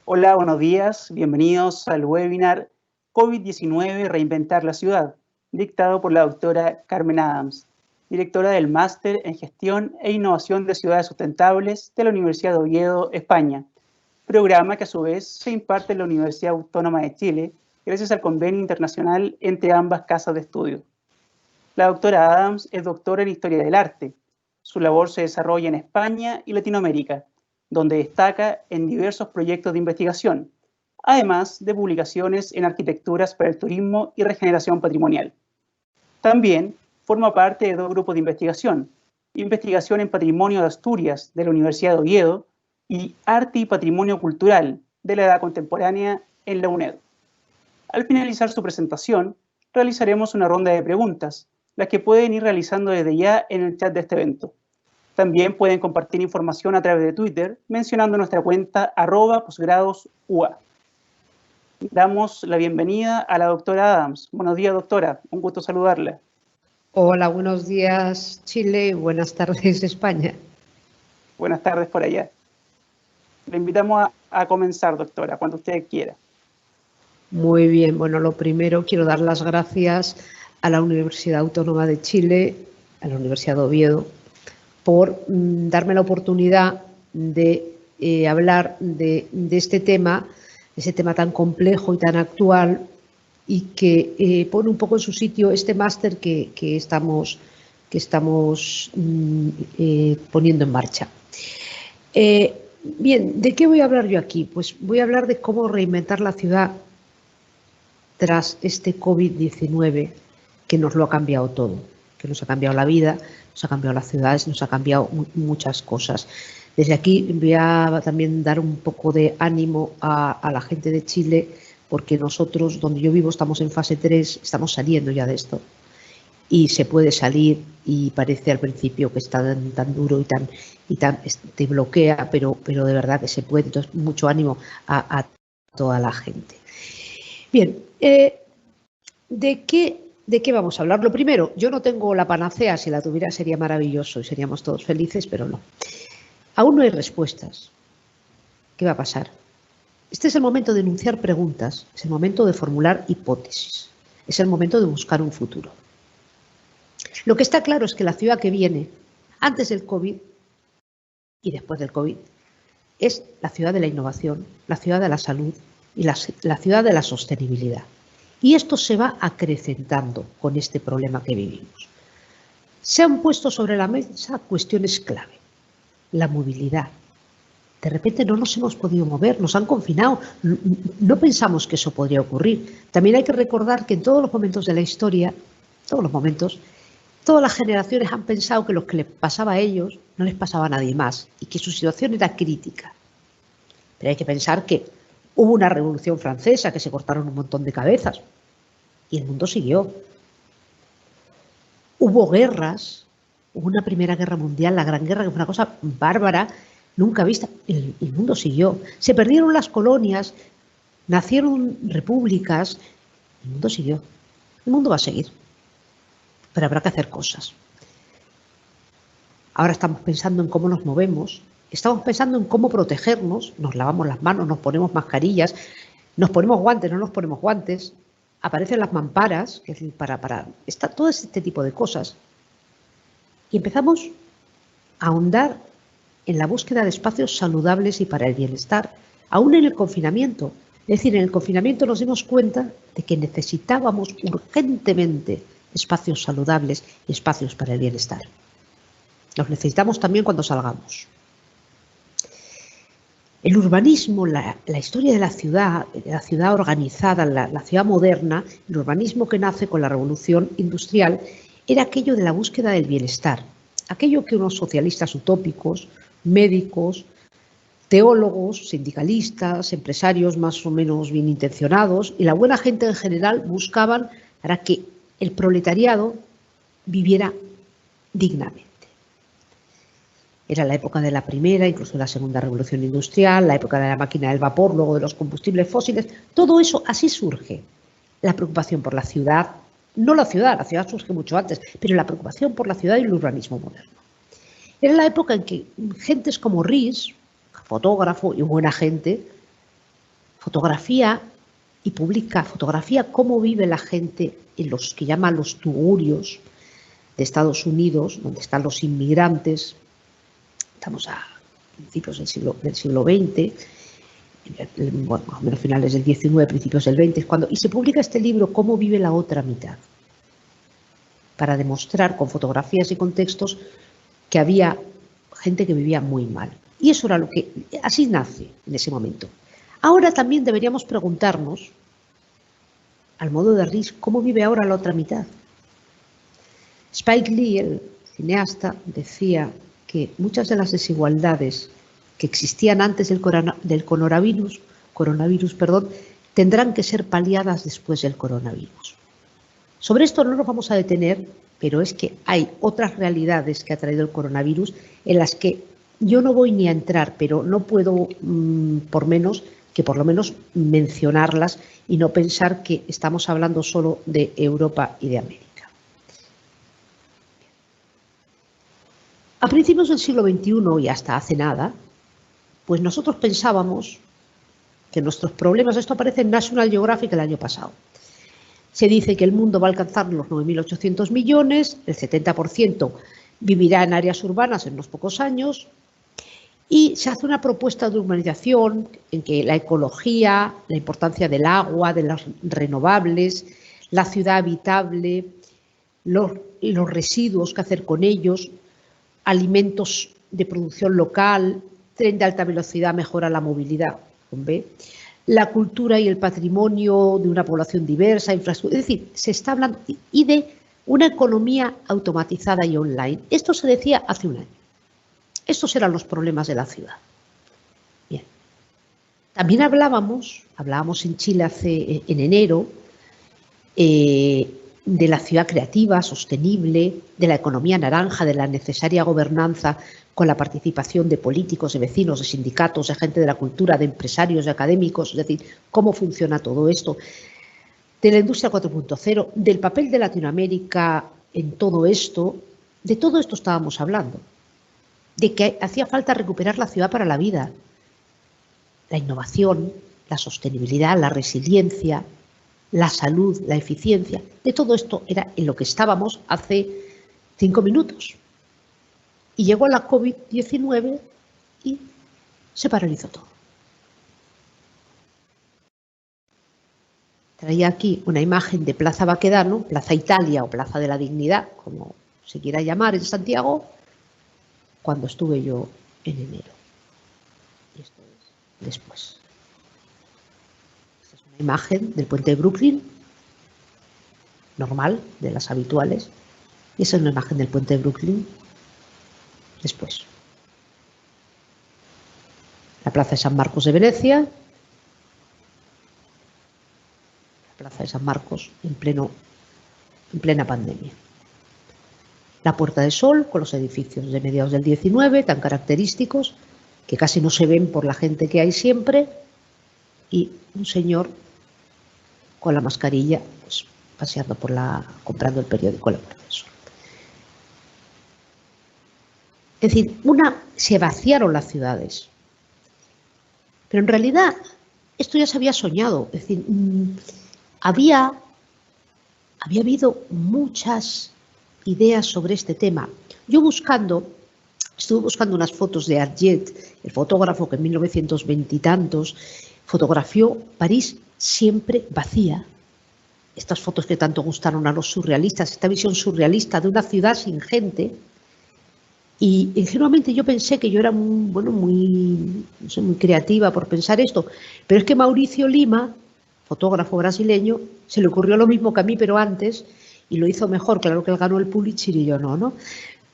Hola, buenos días. Bienvenidos al webinar COVID-19 Reinventar la Ciudad, dictado por la doctora Carmen Adams, directora del Máster en Gestión e Innovación de Ciudades Sustentables de la Universidad de Oviedo, España, programa que a su vez se imparte en la Universidad Autónoma de Chile, gracias al convenio internacional entre ambas casas de estudio. La doctora Adams es doctora en Historia del Arte. Su labor se desarrolla en España y Latinoamérica, donde destaca en diversos proyectos de investigación, además de publicaciones en arquitecturas para el turismo y regeneración patrimonial. También forma parte de dos grupos de investigación: Investigación en Patrimonio de Asturias de la Universidad de Oviedo y Arte y Patrimonio Cultural de la Edad Contemporánea en la UNED. Al finalizar su presentación, realizaremos una ronda de preguntas, las que pueden ir realizando desde ya en el chat de este evento. También pueden compartir información a través de Twitter mencionando nuestra cuenta @posgradosua. Damos la bienvenida a la doctora Adams. Buenos días, doctora. Un gusto saludarla. Hola, buenos días Chile, buenas tardes España. Buenas tardes por allá. Le invitamos a comenzar, doctora, cuando usted quiera. Muy bien, bueno, lo primero quiero dar las gracias a la Universidad Autónoma de Chile, a la Universidad de Oviedo, por darme la oportunidad de hablar de este tema, ese tema tan complejo y tan actual, y que pone un poco en su sitio este máster que estamos poniendo en marcha. Bien, ¿de qué voy a hablar yo aquí? Pues voy a hablar de cómo reinventar la ciudad tras este COVID-19 que nos lo ha cambiado todo, que nos ha cambiado la vida, nos ha cambiado las ciudades, nos ha cambiado muchas cosas. Desde aquí voy a también dar un poco de ánimo a la gente de Chile, porque nosotros, donde yo vivo, estamos en fase 3, estamos saliendo ya de esto. Y se puede salir, y parece al principio que está tan duro y te bloquea, pero de verdad que se puede. Entonces, mucho ánimo a toda la gente. Bien, ¿de qué vamos a hablar? Lo primero, yo no tengo la panacea. Si la tuviera sería maravilloso y seríamos todos felices, pero no. Aún no hay respuestas. ¿Qué va a pasar? Este es el momento de enunciar preguntas, es el momento de formular hipótesis, es el momento de buscar un futuro. Lo que está claro es que la ciudad que viene, antes del COVID y después del COVID, es la ciudad de la innovación, la ciudad de la salud y la ciudad de la sostenibilidad. Y esto se va acrecentando con este problema que vivimos. Se han puesto sobre la mesa cuestiones clave. La movilidad. De repente no nos hemos podido mover, nos han confinado. No pensamos que eso podría ocurrir. También hay que recordar que en todos los momentos de la historia, todas las generaciones han pensado que lo que les pasaba a ellos no les pasaba a nadie más y que su situación era crítica. Pero hay que pensar que hubo una revolución francesa, que se cortaron un montón de cabezas y el mundo siguió. Hubo guerras, hubo una primera guerra mundial, la Gran Guerra, que fue una cosa bárbara, nunca vista. El mundo siguió. Se perdieron las colonias, nacieron repúblicas, el mundo siguió. El mundo va a seguir, pero habrá que hacer cosas. Ahora estamos pensando en cómo nos movemos, estamos pensando en cómo protegernos, nos lavamos las manos, nos ponemos mascarillas, nos ponemos guantes, no nos ponemos guantes, aparecen las mamparas, que es está todo este tipo de cosas. Y empezamos a ahondar en la búsqueda de espacios saludables y para el bienestar, aún en el confinamiento. Es decir, en el confinamiento nos dimos cuenta de que necesitábamos urgentemente espacios saludables y espacios para el bienestar. Los necesitamos también cuando salgamos. El urbanismo, la historia de la ciudad organizada, la ciudad moderna, el urbanismo que nace con la revolución industrial, era aquello de la búsqueda del bienestar, aquello que unos socialistas utópicos, médicos, teólogos, sindicalistas, empresarios más o menos bien intencionados y la buena gente en general buscaban para que el proletariado viviera dignamente. Era la época de la primera, incluso de la segunda revolución industrial, la época de la máquina del vapor, luego de los combustibles fósiles. Todo eso, así surge la preocupación por la ciudad. No la ciudad surge mucho antes, pero la preocupación por la ciudad y el urbanismo moderno. Era la época en que gentes como Ries, fotógrafo y buena gente, fotografía y publica fotografía cómo vive la gente en los que llama los tugurios de Estados Unidos, donde están los inmigrantes. Estamos a principios del siglo XX, bueno, más o menos finales del XIX, principios del XX, y se publica este libro, Cómo vive la otra mitad, para demostrar con fotografías y contextos que había gente que vivía muy mal. Y eso era así nace en ese momento. Ahora también deberíamos preguntarnos, al modo de Risch, ¿cómo vive ahora la otra mitad? Spike Lee, el cineasta, decía que muchas de las desigualdades que existían antes del coronavirus, tendrán que ser paliadas después del coronavirus. Sobre esto no nos vamos a detener, pero es que hay otras realidades que ha traído el coronavirus en las que yo no voy ni a entrar, pero no puedo por lo menos mencionarlas y no pensar que estamos hablando solo de Europa y de América. A principios del siglo XXI y hasta hace nada, pues nosotros pensábamos que nuestros problemas, esto aparece en National Geographic el año pasado, se dice que el mundo va a alcanzar los 9.800 millones, el 70% vivirá en áreas urbanas en unos pocos años, y se hace una propuesta de urbanización en que la ecología, la importancia del agua, de las renovables, la ciudad habitable, los residuos, qué hacer con ellos, alimentos de producción local, tren de alta velocidad mejora la movilidad, con B, la cultura y el patrimonio de una población diversa, infraestructura, es decir, se está hablando y de una economía automatizada y online. Esto se decía hace un año. Estos eran los problemas de la ciudad. Bien. También hablábamos en Chile en enero, de la ciudad creativa, sostenible, de la economía naranja, de la necesaria gobernanza con la participación de políticos, de vecinos, de sindicatos, de gente de la cultura, de empresarios, de académicos, es decir, cómo funciona todo esto, de la industria 4.0, del papel de Latinoamérica en todo esto, de todo esto estábamos hablando, de que hacía falta recuperar la ciudad para la vida, la innovación, la sostenibilidad, la resiliencia, la salud, la eficiencia, de todo esto era en lo que estábamos hace 5 minutos. Y llegó la COVID-19 y se paralizó todo. Traía aquí una imagen de Plaza Baquedano, Plaza Italia o Plaza de la Dignidad, como se quiera llamar en Santiago, cuando estuve yo en enero. Y esto es después. Esta es una imagen del puente de Brooklyn, normal, de las habituales. Y esa es una imagen del puente de Brooklyn después. La plaza de San Marcos de Venecia. La plaza de San Marcos en plena pandemia. La Puerta de Sol, con los edificios de mediados del 19, tan característicos, que casi no se ven por la gente que hay siempre, y un señor con la mascarilla, pues, paseando comprando el periódico La Puerta del Sol. Es decir, se vaciaron las ciudades. Pero en realidad, esto ya se había soñado. Es decir, había habido muchas ideas sobre este tema. Yo estuve buscando unas fotos de Hergé, el fotógrafo que en 1920 y tantos fotografió París siempre vacía. Estas fotos que tanto gustaron a los surrealistas, esta visión surrealista de una ciudad sin gente. Y ingenuamente yo pensé que yo era muy creativa por pensar esto, pero es que Mauricio Lima, fotógrafo brasileño, se le ocurrió lo mismo que a mí, pero antes, y lo hizo mejor. Claro que él ganó el Pulitzer y yo no.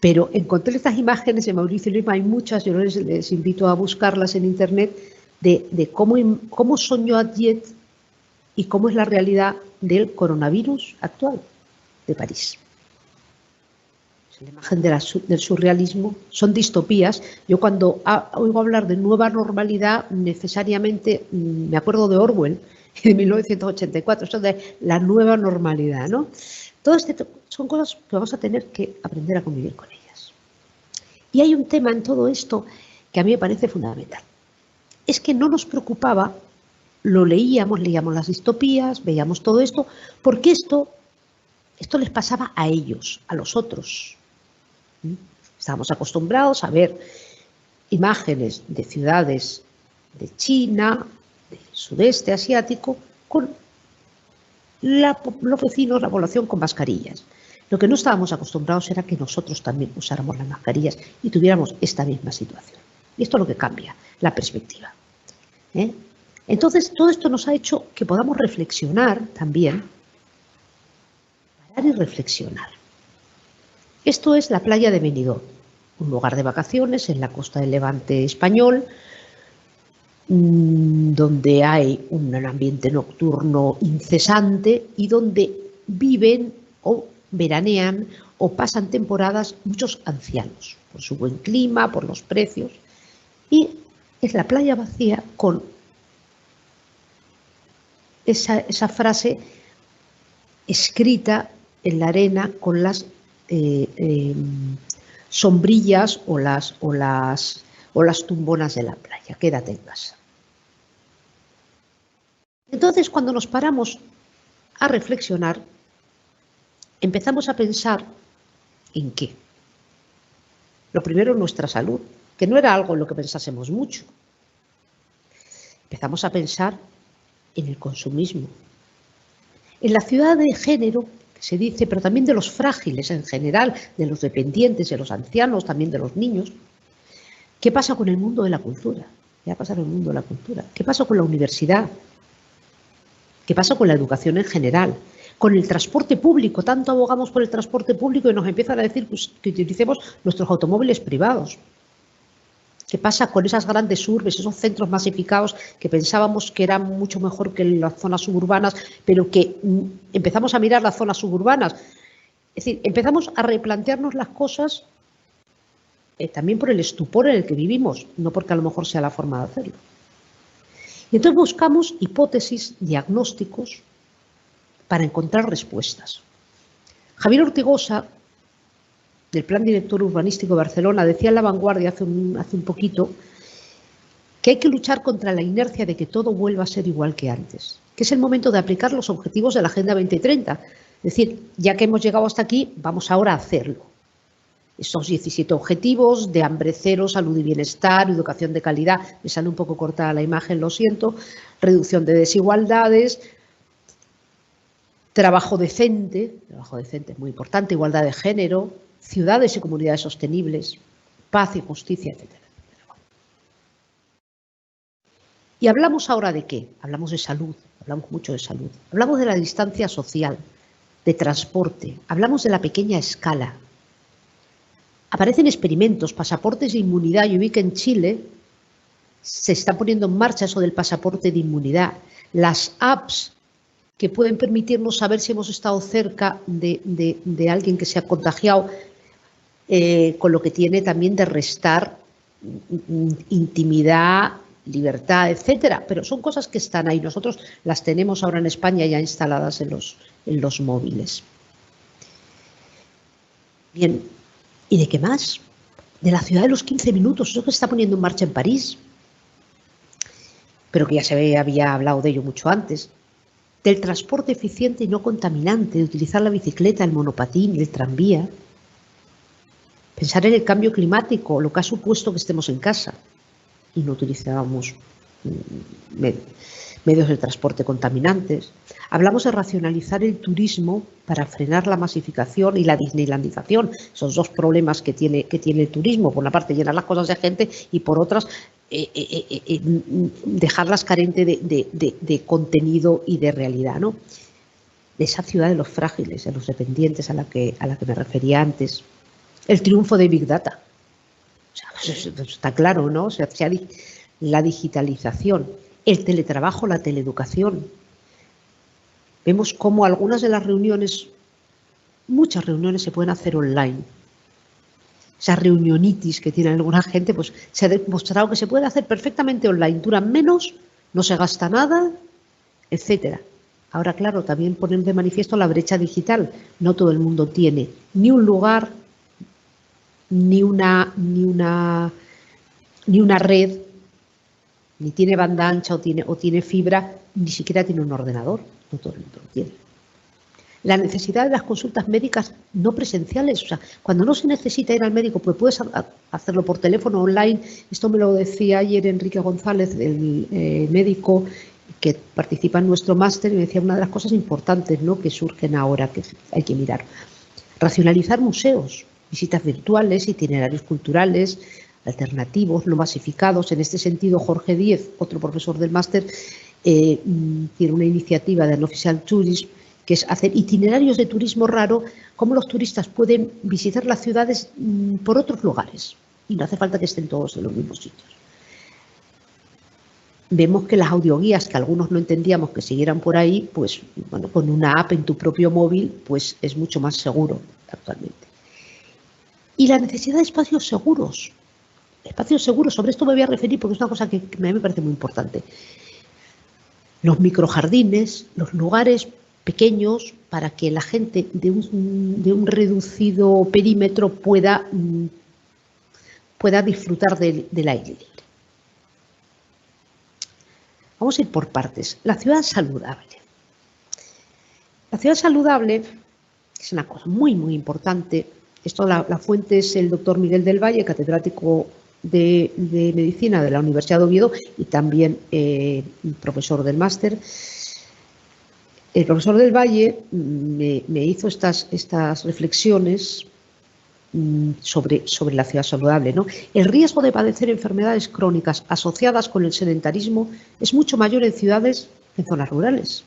Pero encontré estas imágenes de Mauricio Lima, hay muchas, yo les invito a buscarlas en internet, de cómo soñó Hergé y cómo es la realidad del coronavirus actual de París. La imagen del surrealismo son distopías. Yo cuando oigo hablar de nueva normalidad, necesariamente me acuerdo de Orwell, de 1984, eso de la nueva normalidad, ¿no? Todo esto son cosas que vamos a tener que aprender a convivir con ellas. Y hay un tema en todo esto que a mí me parece fundamental. Es que no nos preocupaba lo leíamos las distopías, veíamos todo esto, porque esto les pasaba a ellos, a los otros. Estábamos acostumbrados a ver imágenes de ciudades de China, del sudeste asiático, con los vecinos, la población con mascarillas. Lo que no estábamos acostumbrados era que nosotros también usáramos las mascarillas y tuviéramos esta misma situación. Y esto es lo que cambia, la perspectiva. Entonces, todo esto nos ha hecho que podamos reflexionar también, parar y reflexionar. Esto es la playa de Benidorm, un lugar de vacaciones en la costa del Levante español, donde hay un ambiente nocturno incesante y donde viven o veranean o pasan temporadas muchos ancianos, por su buen clima, por los precios. Y es la playa vacía con esa frase escrita en la arena con las sombrillas o las tumbonas de la playa. Quédate en casa. Entonces, cuando nos paramos a reflexionar, empezamos a pensar en qué. Lo primero, nuestra salud, que no era algo en lo que pensásemos mucho. Empezamos a pensar en el consumismo, en la ciudad de género, que se dice, pero también de los frágiles en general, de los dependientes, de los ancianos, también de los niños. ¿Qué pasa con el mundo de la cultura? ¿Qué va a pasar en el mundo de la cultura? ¿Qué pasa con la universidad? ¿Qué pasa con la educación en general? Con el transporte público, tanto abogamos por el transporte público y nos empiezan a decir pues, que utilicemos nuestros automóviles privados. ¿Qué pasa con esas grandes urbes, esos centros masificados que pensábamos que eran mucho mejor que las zonas suburbanas, pero que empezamos a mirar las zonas suburbanas? Es decir, empezamos a replantearnos las cosas también por el estupor en el que vivimos, no porque a lo mejor sea la forma de hacerlo. Y entonces buscamos hipótesis, diagnósticos, para encontrar respuestas. Javier Ortigosa, del Plan Director Urbanístico de Barcelona, decía en La Vanguardia hace un poquito que hay que luchar contra la inercia de que todo vuelva a ser igual que antes, que es el momento de aplicar los objetivos de la Agenda 2030. Es decir, ya que hemos llegado hasta aquí, vamos ahora a hacerlo. Estos 17 objetivos de hambre cero, salud y bienestar, educación de calidad, me sale un poco cortada la imagen, lo siento, reducción de desigualdades, trabajo decente es muy importante, igualdad de género, ciudades y comunidades sostenibles, paz y justicia, etc. Y hablamos ahora de qué? Hablamos de salud, hablamos mucho de salud, hablamos de la distancia social, de transporte, hablamos de la pequeña escala. Aparecen experimentos, pasaportes de inmunidad. Yo vi que en Chile se está poniendo en marcha eso del pasaporte de inmunidad. Las apps que pueden permitirnos saber si hemos estado cerca de alguien que se ha contagiado, con lo que tiene también de restar intimidad, libertad, etcétera. Pero son cosas que están ahí. Nosotros las tenemos ahora en España ya instaladas en los móviles. Bien. ¿Y de qué más? De la ciudad de los 15 minutos, eso que se está poniendo en marcha en París, pero que ya se había hablado de ello mucho antes. Del transporte eficiente y no contaminante, de utilizar la bicicleta, el monopatín, el tranvía. Pensar en el cambio climático, lo que ha supuesto que estemos en casa y no utilizábamos medios de transporte contaminantes. Hablamos de racionalizar el turismo para frenar la masificación y la disneylandización, esos dos problemas que tiene el turismo, por una parte llenar las cosas de gente y por otras dejarlas carentes de contenido y de realidad, ¿no? De esa ciudad de los frágiles, de los dependientes a la que me refería antes. El triunfo de Big Data. O sea, eso está claro, ¿no? O sea, la digitalización, el teletrabajo, la teleeducación. Vemos cómo algunas de las reuniones, muchas reuniones se pueden hacer online. Esa reunionitis que tiene alguna gente, pues se ha demostrado que se puede hacer perfectamente online. Duran menos, no se gasta nada, etcétera. Ahora, claro, también ponen de manifiesto la brecha digital. No todo el mundo tiene ni un lugar, ni una red ni tiene banda ancha o tiene fibra, ni siquiera tiene un ordenador, no todo el mundo lo tiene. La necesidad de las consultas médicas no presenciales, o sea, cuando no se necesita ir al médico, pues puedes hacerlo por teléfono, online. Esto me lo decía ayer Enrique González, el médico que participa en nuestro máster, y me decía una de las cosas importantes, ¿no?, que surgen ahora, que hay que mirar. Racionalizar museos, visitas virtuales, itinerarios culturales, alternativos, no masificados. En este sentido, Jorge Díez, otro profesor del máster, tiene una iniciativa de Unofficial Tourism, que es hacer itinerarios de turismo raro, cómo los turistas pueden visitar las ciudades por otros lugares, y no hace falta que estén todos en los mismos sitios. Vemos que las audioguías, que algunos no entendíamos que siguieran por ahí, pues bueno, con una app en tu propio móvil, pues es mucho más seguro actualmente. Y la necesidad de espacios seguros. Espacios seguros, sobre esto me voy a referir porque es una cosa que a mí me parece muy importante. Los microjardines, los lugares pequeños para que la gente de un reducido perímetro pueda disfrutar del aire libre. Vamos a ir por partes. La ciudad saludable. La ciudad saludable es una cosa muy, muy importante. Esto, la fuente es el doctor Miguel del Valle, catedrático de Medicina de la Universidad de Oviedo y también profesor del máster. El profesor del Valle me hizo estas reflexiones sobre la ciudad saludable, ¿no? El riesgo de padecer enfermedades crónicas asociadas con el sedentarismo es mucho mayor en ciudades que en zonas rurales.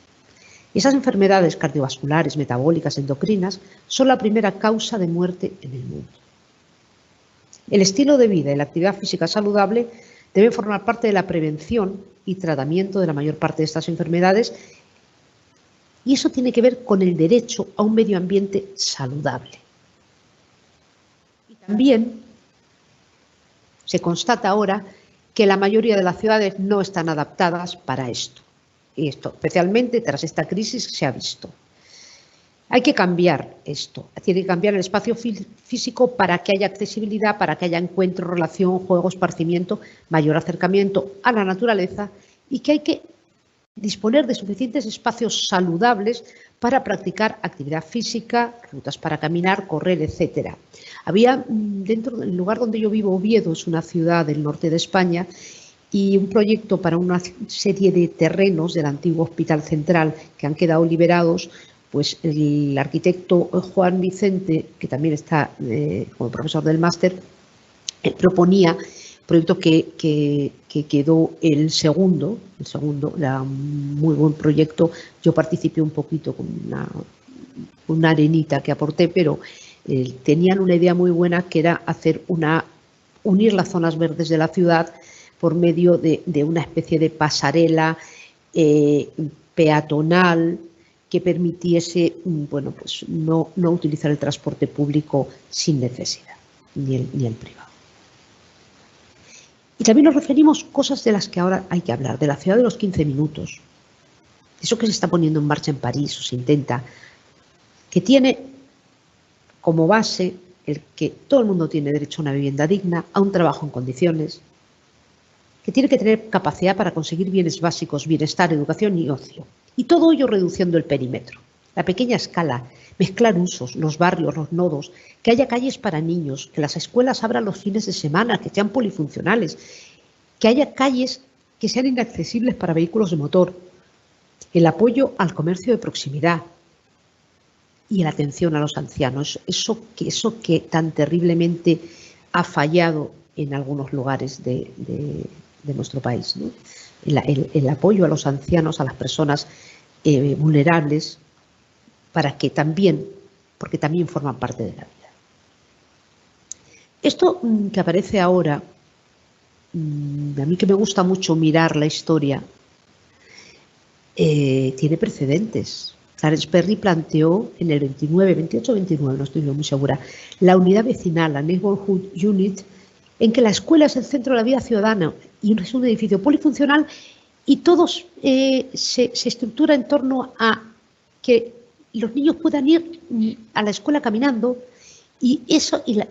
Y esas enfermedades cardiovasculares, metabólicas, endocrinas son la primera causa de muerte en el mundo. El estilo de vida y la actividad física saludable deben formar parte de la prevención y tratamiento de la mayor parte de estas enfermedades, y eso tiene que ver con el derecho a un medio ambiente saludable. Y también se constata ahora que la mayoría de las ciudades no están adaptadas para esto. Y esto, especialmente tras esta crisis, se ha visto. Hay que cambiar esto. Tiene que cambiar el espacio físico para que haya accesibilidad, para que haya encuentro, relación, juego, esparcimiento, mayor acercamiento a la naturaleza, y que hay que disponer de suficientes espacios saludables para practicar actividad física, rutas para caminar, correr, etc. Había dentro del lugar donde yo vivo, Oviedo, es una ciudad del norte de España, y un proyecto para una serie de terrenos del antiguo Hospital Central que han quedado liberados, pues el arquitecto Juan Vicente, que también está como profesor del máster, proponía proyecto que quedó el segundo, era un muy buen proyecto. Yo participé un poquito con una arenita que aporté, pero tenían una idea muy buena, que era unir las zonas verdes de la ciudad por medio de una especie de pasarela peatonal que permitiese, bueno, pues no utilizar el transporte público sin necesidad, ni el privado. Y también nos referimos a cosas de las que ahora hay que hablar, de la ciudad de los 15 minutos, eso que se está poniendo en marcha en París, o se intenta, que tiene como base el que todo el mundo tiene derecho a una vivienda digna, a un trabajo en condiciones, que tiene que tener capacidad para conseguir bienes básicos, bienestar, educación y ocio. Y todo ello reduciendo el perímetro, la pequeña escala, mezclar usos, los barrios, los nodos, que haya calles para niños, que las escuelas abran los fines de semana, que sean polifuncionales, que haya calles que sean inaccesibles para vehículos de motor, el apoyo al comercio de proximidad y la atención a los ancianos, eso que tan terriblemente ha fallado en algunos lugares de nuestro país, ¿no? El apoyo a los ancianos, a las personas vulnerables, porque también forman parte de la vida. Esto que aparece ahora, a mí que me gusta mucho mirar la historia, tiene precedentes. Clarence Perry planteó en el 28-29, no estoy muy segura, la unidad vecinal, la Neighborhood Unit, en que la escuela es el centro de la vida ciudadana y es un edificio polifuncional, y todos se estructura en torno a que los niños puedan ir a la escuela caminando, y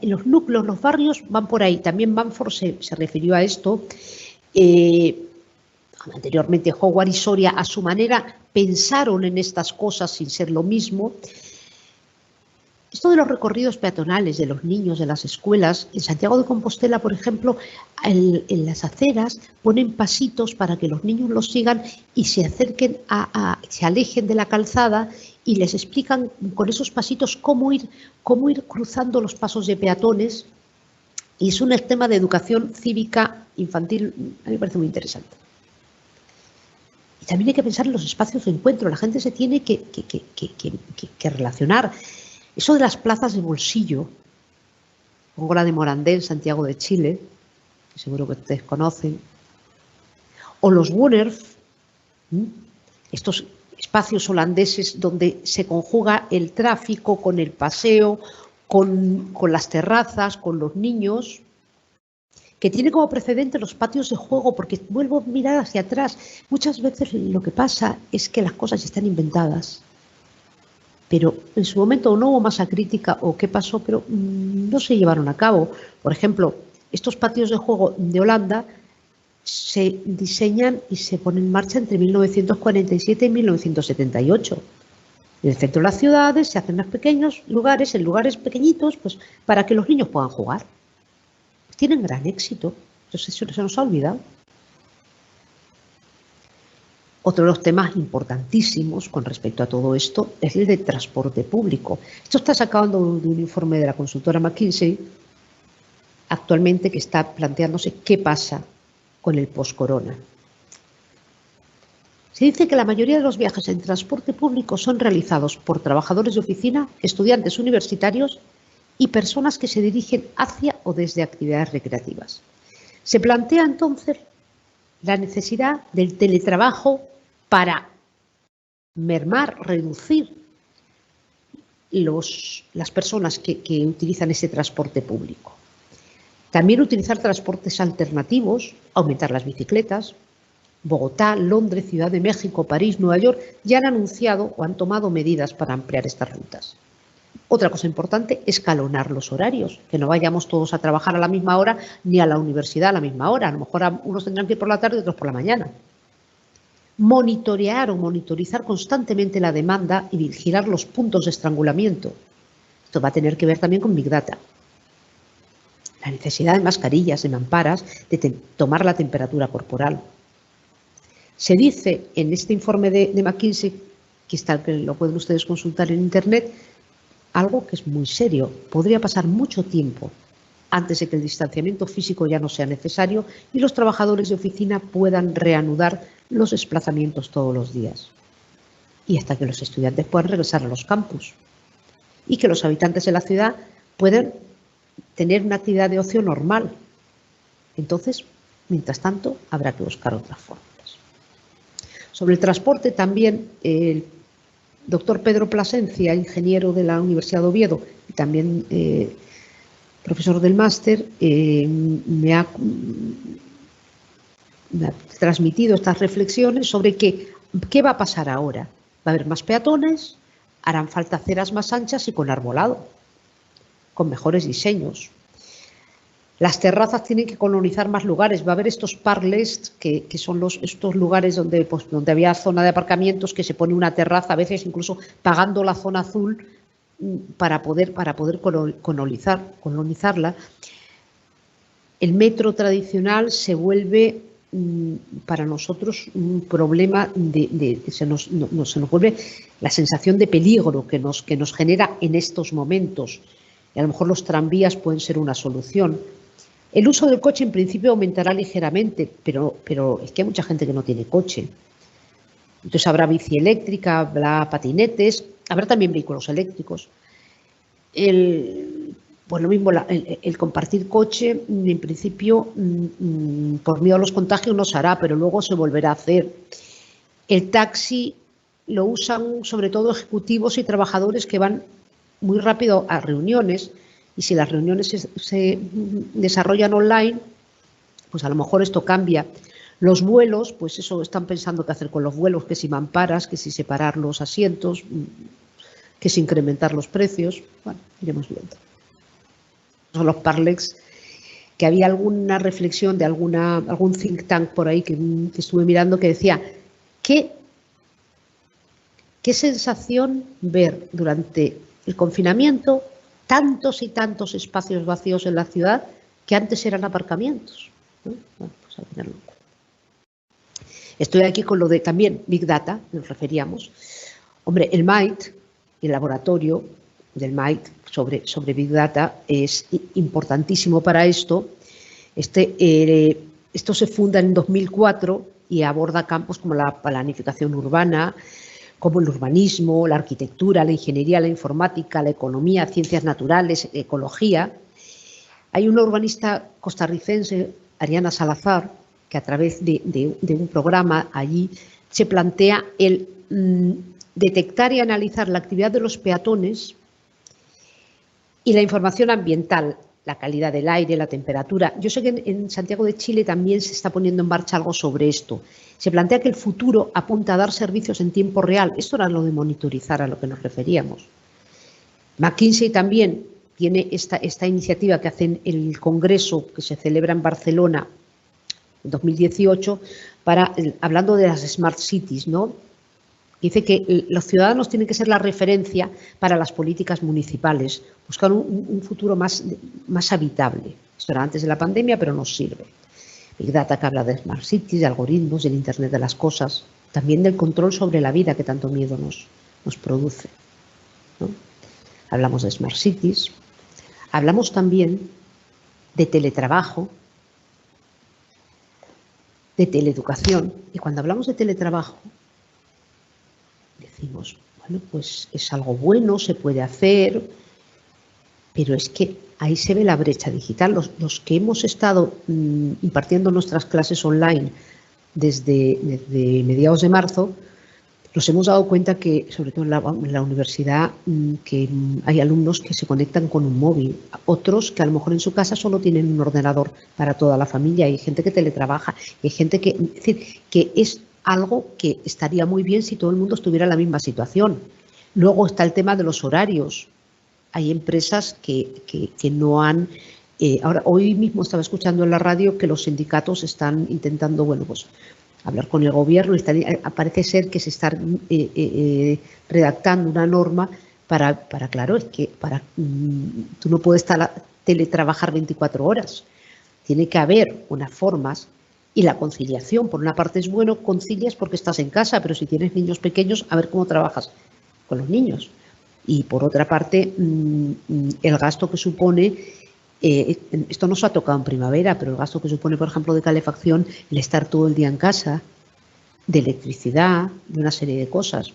los núcleos, los barrios van por ahí. También Bamford se refirió a esto. Anteriormente Howard y Soria a su manera pensaron en estas cosas sin ser lo mismo. Esto de los recorridos peatonales de los niños de las escuelas, en Santiago de Compostela, por ejemplo, en las aceras ponen pasitos para que los niños los sigan y se acerquen se alejen de la calzada y les explican con esos pasitos cómo ir cruzando los pasos de peatones. Y es un tema de educación cívica infantil, a mí me parece muy interesante. Y también hay que pensar en los espacios de encuentro. La gente se tiene que relacionar. Eso de las plazas de bolsillo, pongo la de Morandé en Santiago de Chile, que seguro que ustedes conocen, o los Woonerf, estos espacios holandeses donde se conjuga el tráfico con el paseo, con las terrazas, con los niños, que tiene como precedente los patios de juego, porque vuelvo a mirar hacia atrás. Muchas veces lo que pasa es que las cosas están inventadas, pero en su momento no hubo masa crítica o qué pasó, pero no se llevaron a cabo. Por ejemplo, estos patios de juego de Holanda se diseñan y se ponen en marcha entre 1947 y 1978. En el centro de las ciudades se hacen más pequeños lugares, en lugares pequeñitos, pues para que los niños puedan jugar. Tienen gran éxito, entonces eso se nos ha olvidado. Otro de los temas importantísimos con respecto a todo esto es el de transporte público. Esto está sacado de un informe de la consultora McKinsey actualmente que está planteándose qué pasa con el post-corona. Se dice que la mayoría de los viajes en transporte público son realizados por trabajadores de oficina, estudiantes universitarios y personas que se dirigen hacia o desde actividades recreativas. Se plantea entonces la necesidad del teletrabajo para mermar, reducir las personas que utilizan ese transporte público. También utilizar transportes alternativos, aumentar las bicicletas. Bogotá, Londres, Ciudad de México, París, Nueva York ya han anunciado o han tomado medidas para ampliar estas rutas. Otra cosa importante, escalonar los horarios, que no vayamos todos a trabajar a la misma hora ni a la universidad a la misma hora. A lo mejor unos tendrán que ir por la tarde y otros por la mañana. Monitorear o monitorizar constantemente la demanda y vigilar los puntos de estrangulamiento. Esto va a tener que ver también con Big Data. La necesidad de mascarillas, de mamparas, de tomar la temperatura corporal. Se dice en este informe de McKinsey, que lo pueden ustedes consultar en Internet, algo que es muy serio. Podría pasar mucho tiempo antes de que el distanciamiento físico ya no sea necesario y los trabajadores de oficina puedan reanudar los desplazamientos todos los días. Y hasta que los estudiantes puedan regresar a los campus. Y que los habitantes de la ciudad puedan tener una actividad de ocio normal. Entonces, mientras tanto, habrá que buscar otras fórmulas. Sobre el transporte también, el doctor Pedro Plasencia, ingeniero de la Universidad de Oviedo y también profesor del máster, me ha transmitido estas reflexiones sobre qué va a pasar ahora. Va a haber más peatones, harán falta aceras más anchas y con arbolado, con mejores diseños. Las terrazas tienen que colonizar más lugares. Va a haber estos parlets, que son estos lugares donde había zona de aparcamientos, que se pone una terraza, a veces incluso pagando la zona azul para poder colonizarla. El metro tradicional se vuelve para nosotros un problema, se nos vuelve la sensación de peligro que nos genera en estos momentos. Y a lo mejor los tranvías pueden ser una solución. El uso del coche en principio aumentará ligeramente, pero es que hay mucha gente que no tiene coche. Entonces habrá bici eléctrica, habrá patinetes, habrá también vehículos eléctricos. Pues lo mismo, el compartir coche, en principio, por miedo a los contagios no se hará, pero luego se volverá a hacer. El taxi lo usan sobre todo ejecutivos y trabajadores que van muy rápido a reuniones, y si las reuniones se desarrollan online, pues a lo mejor esto cambia. Los vuelos, pues eso, están pensando qué hacer con los vuelos, que si mamparas, que si separar los asientos, que si incrementar los precios. Bueno, iremos viendo. Son los parlets que había alguna reflexión de algún think tank por ahí que estuve mirando que decía, ¿qué sensación ver durante el confinamiento tantos y tantos espacios vacíos en la ciudad que antes eran aparcamientos? ¿No? Bueno, pues a tenerlo en cuenta. Estoy aquí con lo de también Big Data, nos referíamos. Hombre, el MIT, el laboratorio del MIT sobre Big Data es importantísimo para esto. Esto se funda en 2004 y aborda campos como la planificación urbana, como el urbanismo, la arquitectura, la ingeniería, la informática, la economía, ciencias naturales, ecología. Hay una urbanista costarricense, Ariana Salazar, que a través de un programa allí se plantea el detectar y analizar la actividad de los peatones y la información ambiental, la calidad del aire, la temperatura. Yo sé que en Santiago de Chile también se está poniendo en marcha algo sobre esto. Se plantea que el futuro apunta a dar servicios en tiempo real. Esto era lo de monitorizar a lo que nos referíamos. McKinsey también tiene esta iniciativa que hacen el Congreso que se celebra en Barcelona en 2018 hablando de las Smart Cities, ¿no? Dice que los ciudadanos tienen que ser la referencia para las políticas municipales, buscar un futuro más habitable. Esto era antes de la pandemia, pero nos sirve. Big Data que habla de Smart Cities, de algoritmos, del Internet de las cosas, también del control sobre la vida que tanto miedo nos produce, ¿no? Hablamos de Smart Cities, hablamos también de teletrabajo, de teleeducación, y cuando hablamos de teletrabajo, decimos, bueno, pues es algo bueno, se puede hacer, pero es que ahí se ve la brecha digital. Los que hemos estado impartiendo nuestras clases online desde mediados de marzo, nos hemos dado cuenta que, sobre todo en la universidad, que hay alumnos que se conectan con un móvil, otros que a lo mejor en su casa solo tienen un ordenador para toda la familia, hay gente que teletrabaja, hay gente que, es decir, que es algo que estaría muy bien si todo el mundo estuviera en la misma situación. Luego está el tema de los horarios. Hay empresas que no han... ahora, hoy mismo estaba escuchando en la radio que los sindicatos están intentando, bueno, pues hablar con el gobierno. Parece ser que se está redactando una norma para claro, es que tú no puedes teletrabajar 24 horas. Tiene que haber unas formas. Y la conciliación, por una parte es bueno, concilias porque estás en casa, pero si tienes niños pequeños, a ver cómo trabajas con los niños. Y por otra parte, el gasto que supone, esto no se ha tocado en primavera, pero el gasto que supone, por ejemplo, de calefacción, el estar todo el día en casa, de electricidad, de una serie de cosas.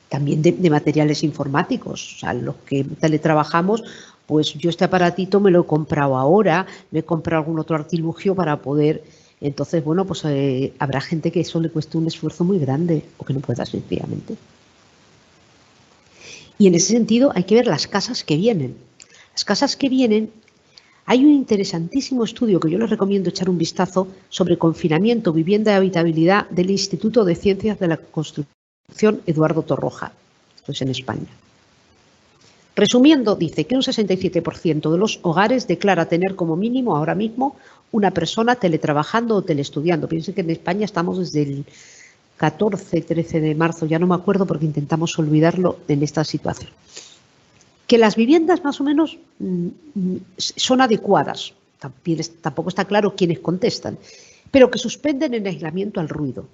También de materiales informáticos, o sea, los que teletrabajamos, pues yo este aparatito me lo he comprado ahora, me he comprado algún otro artilugio para poder... Entonces, bueno, pues habrá gente que eso le cueste un esfuerzo muy grande o que no pueda sencillamente. Y en ese sentido hay que ver las casas que vienen. Las casas que vienen, hay un interesantísimo estudio que yo les recomiendo echar un vistazo sobre confinamiento, vivienda y habitabilidad del Instituto de Ciencias de la Construcción Eduardo Torroja. Esto es en España. Resumiendo, dice que un 67% de los hogares declara tener como mínimo ahora mismo una persona teletrabajando o teleestudiando. Piensen que en España estamos desde el 14, 13 de marzo, ya no me acuerdo porque intentamos olvidarlo en esta situación. Que las viviendas más o menos son adecuadas, tampoco está claro quiénes contestan, pero que suspenden en aislamiento al ruido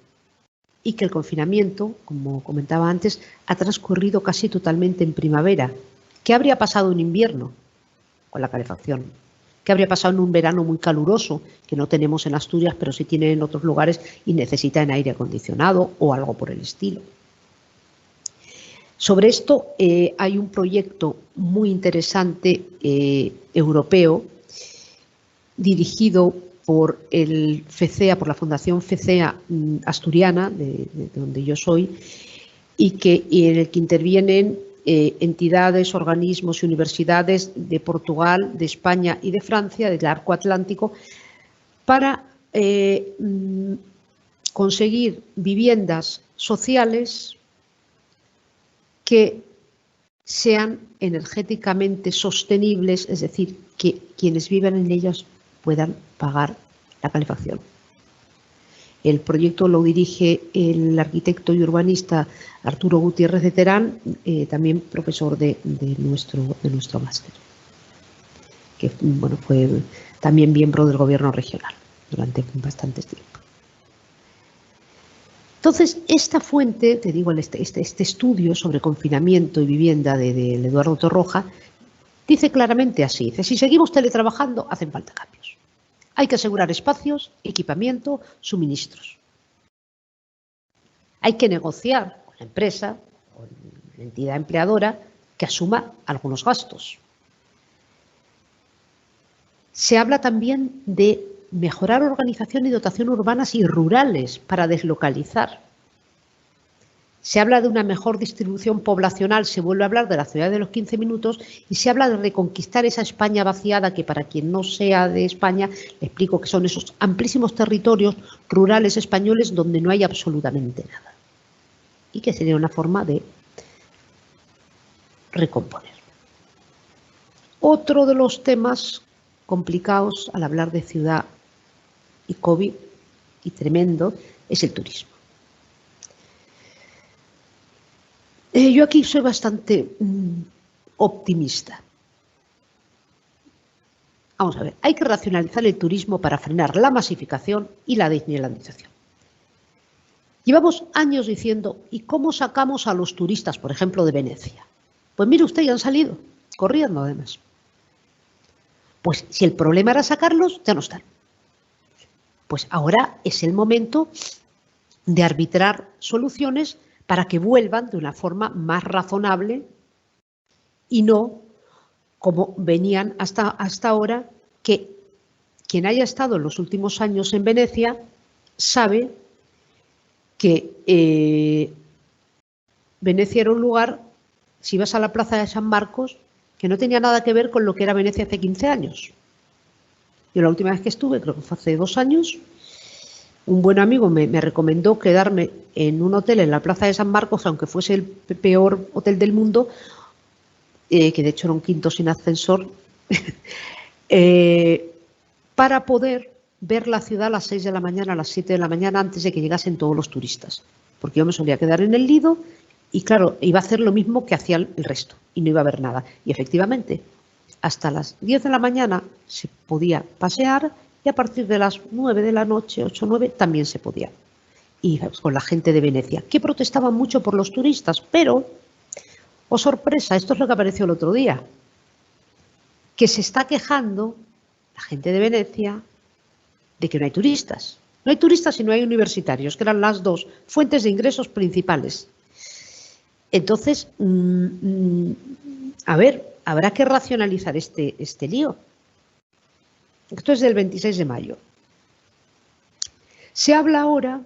y que el confinamiento, como comentaba antes, ha transcurrido casi totalmente en primavera. ¿Qué habría pasado en invierno con la calefacción? ¿Qué habría pasado en un verano muy caluroso, que no tenemos en Asturias, pero sí tienen en otros lugares y necesitan aire acondicionado o algo por el estilo? Sobre esto hay un proyecto muy interesante europeo dirigido por el FECEA, por la Fundación FECEA asturiana, de donde yo soy, y en el que intervienen entidades, organismos y universidades de Portugal, de España y de Francia, del arco atlántico, para conseguir viviendas sociales que sean energéticamente sostenibles, es decir, que quienes vivan en ellas puedan pagar la calefacción. El proyecto lo dirige el arquitecto y urbanista Arturo Gutiérrez de Terán, también profesor de nuestro máster, que bueno, fue también miembro del gobierno regional durante bastante tiempo. Entonces, esta fuente, te digo, este estudio sobre confinamiento y vivienda de Eduardo Torroja, dice claramente así, dice, si seguimos teletrabajando, hacen falta cambios. Hay que asegurar espacios, equipamiento, suministros. Hay que negociar con la empresa, con la entidad empleadora, que asuma algunos gastos. Se habla también de mejorar organización y dotación urbanas y rurales para deslocalizar. Se habla de una mejor distribución poblacional, se vuelve a hablar de la ciudad de los 15 minutos y se habla de reconquistar esa España vaciada que, para quien no sea de España, le explico que son esos amplísimos territorios rurales españoles donde no hay absolutamente nada. Y que sería una forma de recomponer. Otro de los temas complicados al hablar de ciudad y COVID, y tremendo, es el turismo. Yo aquí soy bastante optimista. Vamos a ver, hay que racionalizar el turismo para frenar la masificación y la disneylandización. Llevamos años diciendo, ¿y cómo sacamos a los turistas, por ejemplo, de Venecia? Pues mire usted, ya han salido, corriendo además. Pues si el problema era sacarlos, ya no están. Pues ahora es el momento de arbitrar soluciones para que vuelvan de una forma más razonable y no como venían hasta ahora, que quien haya estado en los últimos años en Venecia sabe que Venecia era un lugar, si vas a la plaza de San Marcos, que no tenía nada que ver con lo que era Venecia hace 15 años. Yo la última vez que estuve, creo que fue hace 2 años, un buen amigo me recomendó quedarme en un hotel en la plaza de San Marcos, aunque fuese el peor hotel del mundo, que de hecho era un quinto sin ascensor, para poder ver la ciudad a las 6 de la mañana, a las 7 de la mañana, antes de que llegasen todos los turistas. Porque yo me solía quedar en el Lido y, claro, iba a hacer lo mismo que hacía el resto y no iba a ver nada. Y efectivamente, hasta las 10 de la mañana se podía pasear y a partir de las 9 de la noche, 8 o 9, también se podía. Y con la gente de Venecia, que protestaban mucho por los turistas, pero, oh sorpresa, esto es lo que apareció el otro día, que se está quejando la gente de Venecia de que no hay turistas. No hay turistas y no hay universitarios, que eran las dos fuentes de ingresos principales. Entonces, a ver, habrá que racionalizar este lío. Esto es del 26 de mayo. Se habla ahora,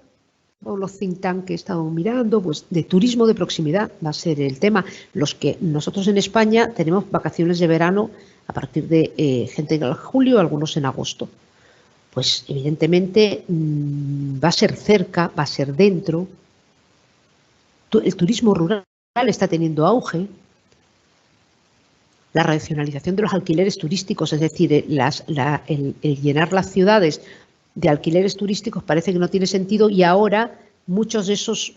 o los think tank que he estado mirando, pues de turismo de proximidad, va a ser el tema. Los que nosotros en España tenemos vacaciones de verano a partir de gente en julio, algunos en agosto. Pues evidentemente va a ser cerca, va a ser dentro. El turismo rural está teniendo auge. La racionalización de los alquileres turísticos, es decir, el llenar las ciudades de alquileres turísticos parece que no tiene sentido y ahora muchos de esos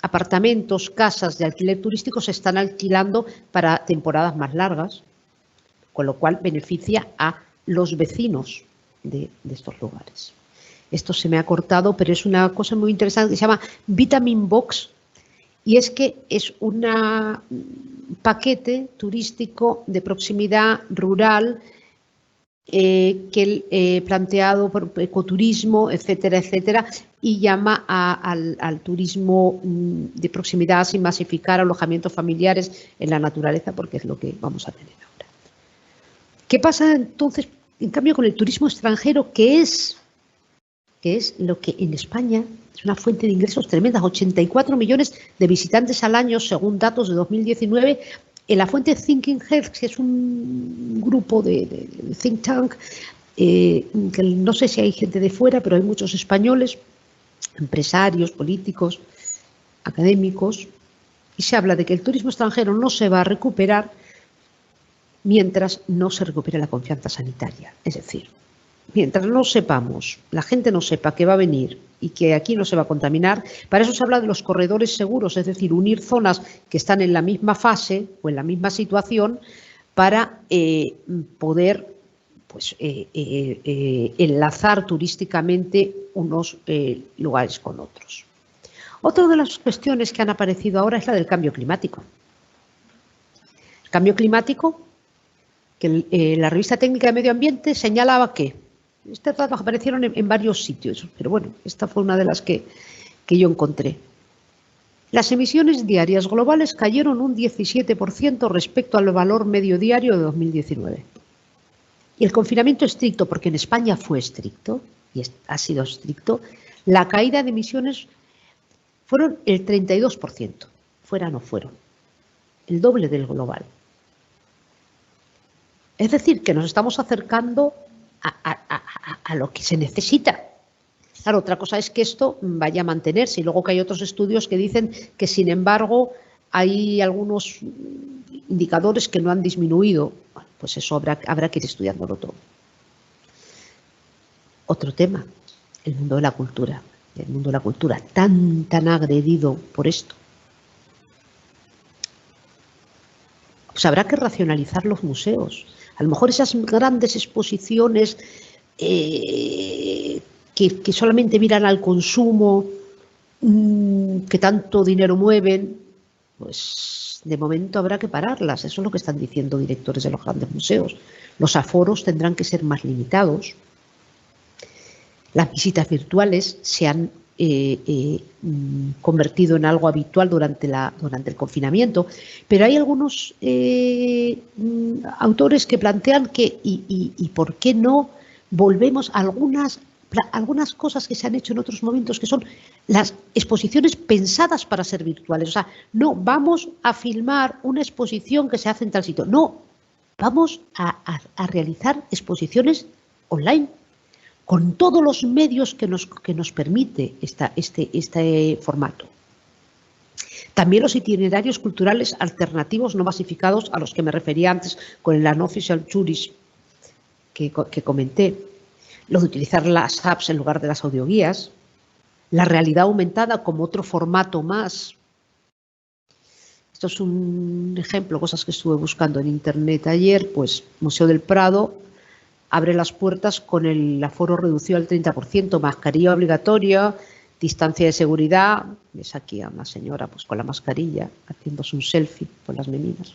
apartamentos, casas de alquiler turístico se están alquilando para temporadas más largas, con lo cual beneficia a los vecinos de estos lugares. Esto se me ha cortado, pero es una cosa muy interesante que se llama Vitamin Box. Y es que es un paquete turístico de proximidad rural planteado por ecoturismo, etcétera, etcétera, y llama al turismo de proximidad sin masificar, alojamientos familiares en la naturaleza, porque es lo que vamos a tener ahora. ¿Qué pasa entonces, en cambio, con el turismo extranjero, que es lo que en España es una fuente de ingresos tremendas? 84 millones de visitantes al año, según datos de 2019, en la fuente Thinking Health, que es un grupo de think tank, que no sé si hay gente de fuera, pero hay muchos españoles, empresarios, políticos, académicos, y se habla de que el turismo extranjero no se va a recuperar mientras no se recupere la confianza sanitaria. Es decir, mientras no sepamos, la gente no sepa que va a venir y que aquí no se va a contaminar, para eso se habla de los corredores seguros, es decir, unir zonas que están en la misma fase o en la misma situación para poder pues, enlazar turísticamente unos lugares con otros. Otra de las cuestiones que han aparecido ahora es la del cambio climático. El cambio climático, que la revista técnica de medio ambiente señalaba que estos datos aparecieron en varios sitios, pero bueno, esta fue una de las que yo encontré. Las emisiones diarias globales cayeron un 17% respecto al valor medio diario de 2019. Y el confinamiento estricto, porque en España fue estricto, y ha sido estricto, la caída de emisiones fueron el 32%, fuera no fueron, el doble del global. Es decir, que nos estamos acercando a lo que se necesita. Claro, otra cosa es que esto vaya a mantenerse y luego que hay otros estudios que dicen que, sin embargo, hay algunos indicadores que no han disminuido. Bueno, pues eso habrá que ir estudiándolo todo. Otro tema, el mundo de la cultura. El mundo de la cultura, tan agredido por esto. Pues habrá que racionalizar los museos. A lo mejor esas grandes exposiciones que solamente miran al consumo, que tanto dinero mueven, pues de momento habrá que pararlas. Eso es lo que están diciendo directores de los grandes museos. Los aforos tendrán que ser más limitados. Las visitas virtuales se han convertido en algo habitual durante el confinamiento, pero hay algunos autores que plantean que y por qué no volvemos a algunas cosas que se han hecho en otros momentos, que son las exposiciones pensadas para ser virtuales. O sea, no vamos a filmar una exposición que se hace en tal sitio, no, vamos a realizar exposiciones online, con todos los medios que nos permite este formato. También los itinerarios culturales alternativos no masificados, a los que me refería antes con el Unofficial Tourist que comenté, los de utilizar las apps en lugar de las audioguías, la realidad aumentada como otro formato más. Esto es un ejemplo, cosas que estuve buscando en internet ayer, pues Museo del Prado abre las puertas con el aforo reducido al 30%, mascarilla obligatoria, distancia de seguridad. Ves aquí a una señora pues con la mascarilla haciéndose un selfie con las meninas.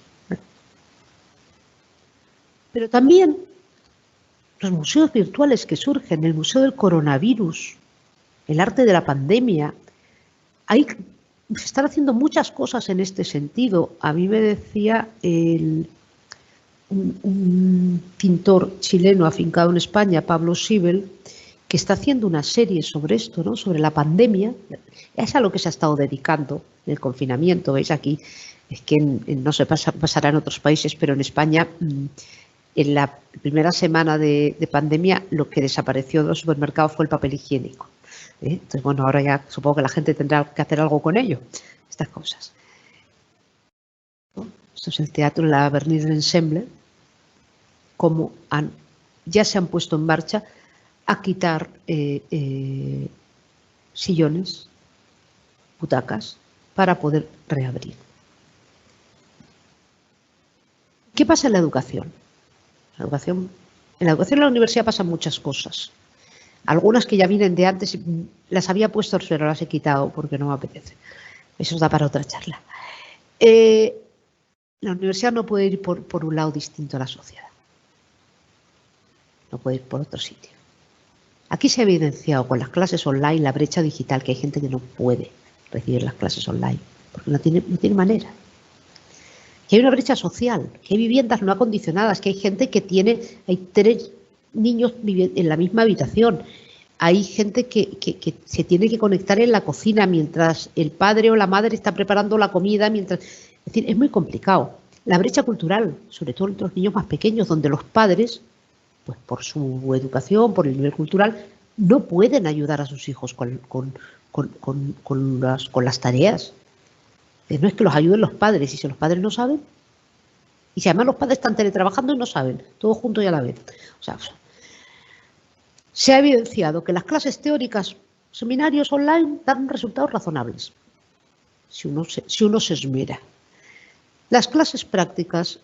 Pero también los museos virtuales que surgen, el Museo del Coronavirus, el arte de la pandemia. Ahí se están haciendo muchas cosas en este sentido. A mí me decía un pintor chileno afincado en España, Pablo Sibel, que está haciendo una serie sobre esto, ¿no? Sobre la pandemia. Es a lo que se ha estado dedicando en el confinamiento. Veis aquí, es que no se pasará en otros países, pero en España, en la primera semana de pandemia, lo que desapareció de los supermercados fue el papel higiénico. Entonces, bueno, ahora ya supongo que la gente tendrá que hacer algo con ello, estas cosas. Esto es el teatro, la Vernis del Ensemble, cómo ya se han puesto en marcha a quitar sillones, butacas, para poder reabrir. ¿Qué pasa en la educación? En la educación en la universidad pasan muchas cosas. Algunas que ya vienen de antes, las había puesto, pero las he quitado porque no me apetece. Eso da para otra charla. La universidad no puede ir por un lado distinto a la sociedad. No puede ir por otro sitio. Aquí se ha evidenciado con las clases online la brecha digital, que hay gente que no puede recibir las clases online porque no tiene manera. Que hay una brecha social, que hay viviendas no acondicionadas, que hay gente que hay 3 niños viviendo en la misma habitación. Hay gente que se tiene que conectar en la cocina mientras el padre o la madre está preparando la comida. Es decir, es muy complicado. La brecha cultural, sobre todo entre los niños más pequeños, donde los padres, pues por su educación, por el nivel cultural, no pueden ayudar a sus hijos con las tareas. No es que los ayuden los padres, y si los padres no saben, y si además los padres están teletrabajando y no saben, todos juntos y a la vez. O sea, se ha evidenciado que las clases teóricas, seminarios online, dan resultados razonables, si uno se esmera. Las clases prácticas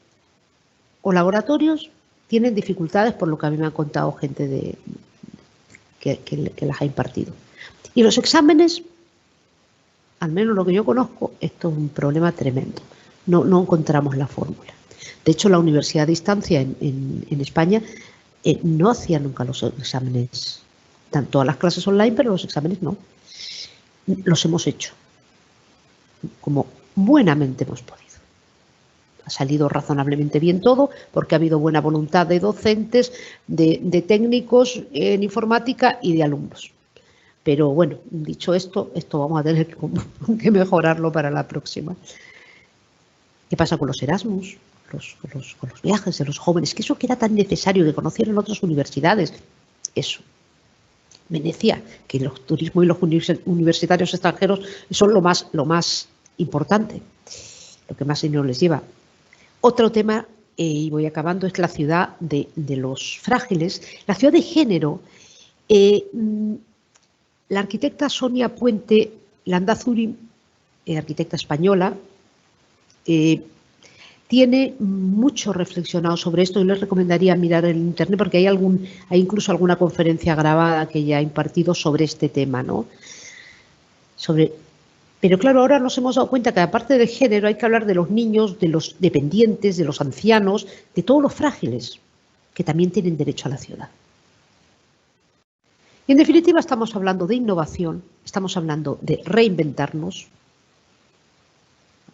o laboratorios tienen dificultades, por lo que a mí me han contado gente que las ha impartido. Y los exámenes, al menos lo que yo conozco, esto es un problema tremendo. No encontramos la fórmula. De hecho, la universidad a distancia en España no hacía nunca los exámenes, tanto a las clases online, pero los exámenes no. Los hemos hecho, como buenamente hemos podido. Ha salido razonablemente bien todo, porque ha habido buena voluntad de docentes, de técnicos en informática y de alumnos. Pero bueno, dicho esto vamos a tener que mejorarlo para la próxima. ¿Qué pasa con los Erasmus? Con los viajes de los jóvenes, que eso que era tan necesario, que conocieran otras universidades. Eso. Venecia, que los turismo y los universitarios extranjeros son lo más importante, lo que más dinero les lleva. Otro tema, y voy acabando, es la ciudad de los frágiles, la ciudad de género. La arquitecta Sonia Puente Landazuri, arquitecta española, tiene mucho reflexionado sobre esto y les recomendaría mirar en internet porque hay incluso alguna conferencia grabada que ella ha impartido sobre este tema, ¿no? Pero claro, ahora nos hemos dado cuenta que aparte de género hay que hablar de los niños, de los dependientes, de los ancianos, de todos los frágiles que también tienen derecho a la ciudad. Y en definitiva estamos hablando de innovación, estamos hablando de reinventarnos,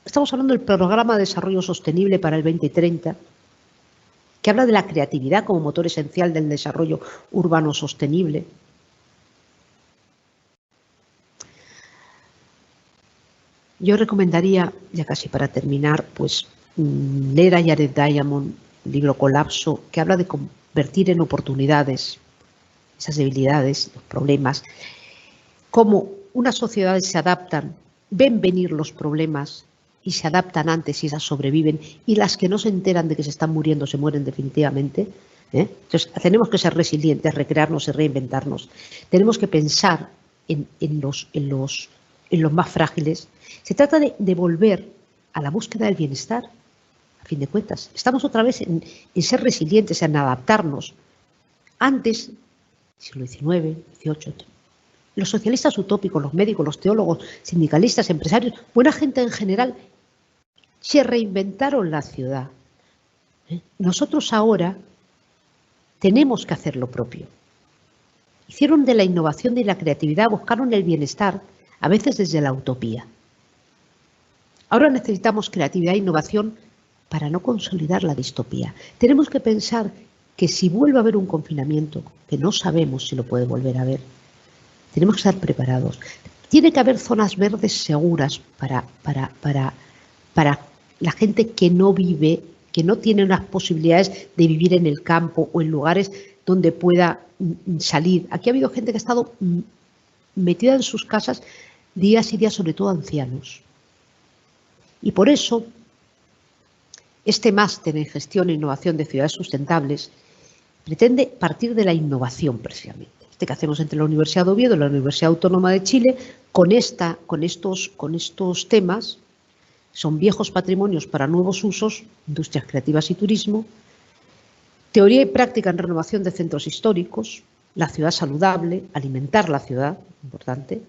estamos hablando del Programa de Desarrollo Sostenible para el 2030, que habla de la creatividad como motor esencial del desarrollo urbano sostenible. Yo recomendaría, ya casi para terminar, pues leer a Jared Diamond, el libro Colapso, que habla de convertir en oportunidades esas debilidades, los problemas, cómo unas sociedades se adaptan, ven venir los problemas y se adaptan antes y esas sobreviven, y las que no se enteran de que se están muriendo se mueren definitivamente. Entonces tenemos que ser resilientes, recrearnos y reinventarnos. Tenemos que pensar en los más frágiles. Se trata de volver a la búsqueda del bienestar, a fin de cuentas. Estamos otra vez en ser resilientes, en adaptarnos. Antes, siglo XIX, XVIII, los socialistas utópicos, los médicos, los teólogos, sindicalistas, empresarios, buena gente en general, se reinventaron la ciudad. Nosotros ahora tenemos que hacer lo propio. Hicieron de la innovación y la creatividad, buscaron el bienestar, a veces desde la utopía. Ahora necesitamos creatividad e innovación para no consolidar la distopía. Tenemos que pensar que si vuelve a haber un confinamiento, que no sabemos si lo puede volver a haber, tenemos que estar preparados. Tiene que haber zonas verdes seguras para la gente que no vive, que no tiene unas posibilidades de vivir en el campo o en lugares donde pueda salir. Aquí ha habido gente que ha estado metida en sus casas días y días, sobre todo ancianos. Y por eso, este máster en gestión e innovación de ciudades sustentables pretende partir de la innovación precisamente. Este que hacemos entre la Universidad de Oviedo y la Universidad Autónoma de Chile, con estos temas, son viejos patrimonios para nuevos usos, industrias creativas y turismo, teoría y práctica en renovación de centros históricos, la ciudad saludable, alimentar la ciudad, importante,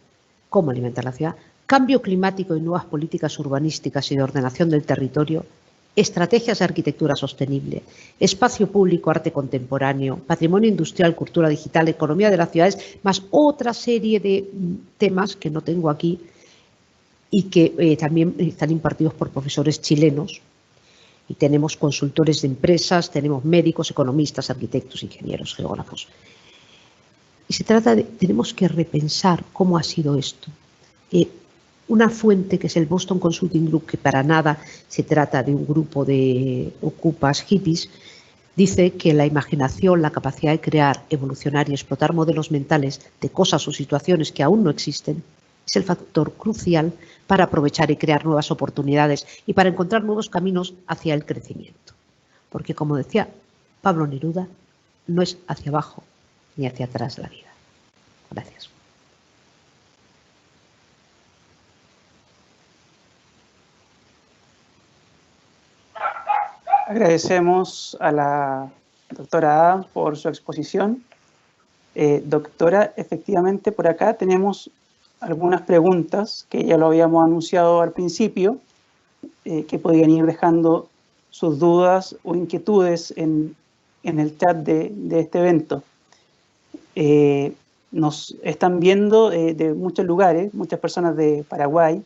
cómo alimentar la ciudad, cambio climático y nuevas políticas urbanísticas y de ordenación del territorio, estrategias de arquitectura sostenible, espacio público, arte contemporáneo, patrimonio industrial, cultura digital, economía de las ciudades, más otra serie de temas que no tengo aquí y que también están impartidos por profesores chilenos. Y tenemos consultores de empresas, tenemos médicos, economistas, arquitectos, ingenieros, geógrafos. Y se trata de, tenemos que repensar cómo ha sido esto. Una fuente que es el Boston Consulting Group, que para nada se trata de un grupo de ocupas hippies, dice que la imaginación, la capacidad de crear, evolucionar y explotar modelos mentales de cosas o situaciones que aún no existen, es el factor crucial para aprovechar y crear nuevas oportunidades y para encontrar nuevos caminos hacia el crecimiento. Porque, como decía Pablo Neruda, no es hacia abajo ni hacia atrás la vida. Gracias. Agradecemos a la doctora Adams por su exposición. Doctora, efectivamente por acá tenemos algunas preguntas que ya lo habíamos anunciado al principio, que podían ir dejando sus dudas o inquietudes en el chat de este evento. Nos están viendo de muchos lugares, muchas personas de Paraguay.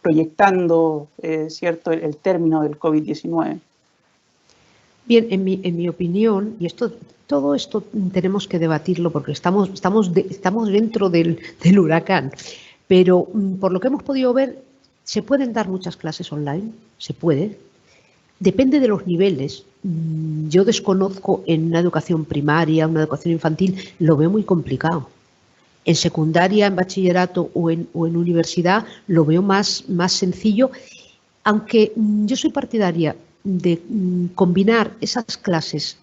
Proyectando, ¿cierto?, el término del COVID-19. Bien, en mi opinión, y todo esto tenemos que debatirlo porque estamos dentro del huracán, pero por lo que hemos podido ver, se pueden dar muchas clases online, se puede, depende de los niveles. Yo desconozco en una educación primaria, una educación infantil, lo veo muy complicado. En secundaria, en bachillerato o en universidad lo veo más sencillo, aunque yo soy partidaria de combinar esas clases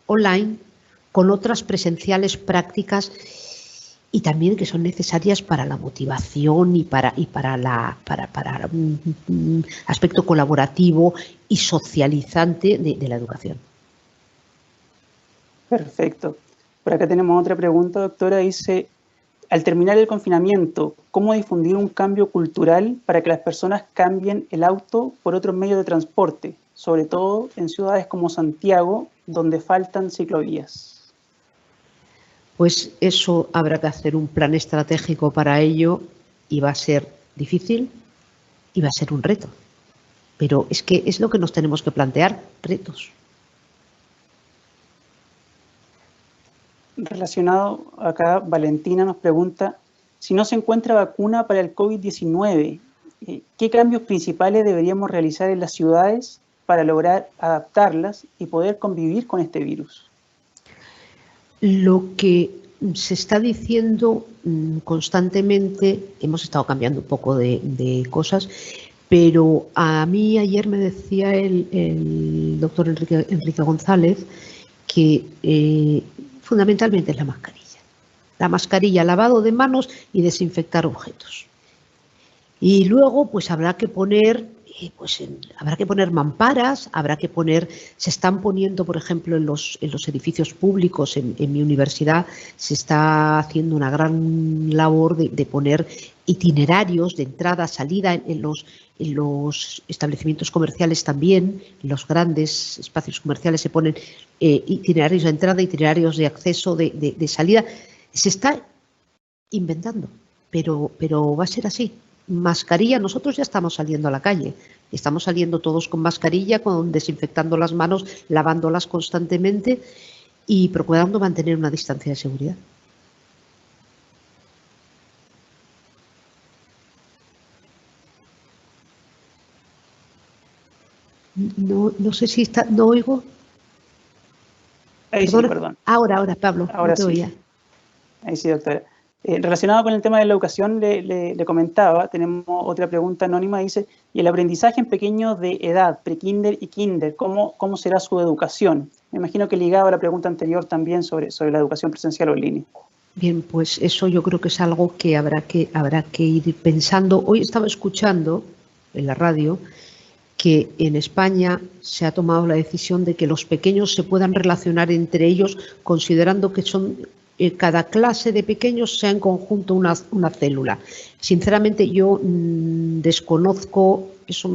online con otras presenciales prácticas y también que son necesarias para la motivación y para un aspecto colaborativo y socializante de la educación. Perfecto. Por acá tenemos otra pregunta, doctora. Dice, al terminar el confinamiento, ¿cómo difundir un cambio cultural para que las personas cambien el auto por otros medios de transporte, sobre todo en ciudades como Santiago, donde faltan ciclovías? Pues eso habrá que hacer un plan estratégico para ello y va a ser difícil y va a ser un reto. Pero es que es lo que nos tenemos que plantear, retos. Relacionado acá, Valentina nos pregunta, si no se encuentra vacuna para el COVID-19, ¿qué cambios principales deberíamos realizar en las ciudades para lograr adaptarlas y poder convivir con este virus? Lo que se está diciendo constantemente, hemos estado cambiando un poco de cosas, pero a mí ayer me decía el doctor Enrique González que fundamentalmente es la mascarilla. La mascarilla, lavado de manos y desinfectar objetos. Y luego pues habrá que poner mamparas, se están poniendo, por ejemplo, en los edificios públicos, en mi universidad, se está haciendo una gran labor de poner itinerarios de entrada, salida, en los establecimientos comerciales también, en los grandes espacios comerciales se ponen itinerarios de entrada, itinerarios de acceso, de salida. Se está inventando, pero va a ser así. Mascarilla, nosotros ya estamos saliendo a la calle, estamos saliendo todos con mascarilla, desinfectando las manos, lavándolas constantemente y procurando mantener una distancia de seguridad. No sé si está, no oigo. Ahí sí, perdón. Ahora, Pablo, ahora no te sí. oía. Ahí sí, doctora. Relacionado con el tema de la educación, le comentaba, tenemos otra pregunta anónima, dice, ¿y el aprendizaje en pequeños de edad, pre-kinder y kinder, cómo será su educación? Me imagino que ligado a la pregunta anterior también sobre la educación presencial o en línea. Bien, pues eso yo creo que es algo que habrá que ir pensando. Hoy estaba escuchando en la radio que en España se ha tomado la decisión de que los pequeños se puedan relacionar entre ellos considerando que son cada clase de pequeños sea en conjunto una célula. Sinceramente yo desconozco eso.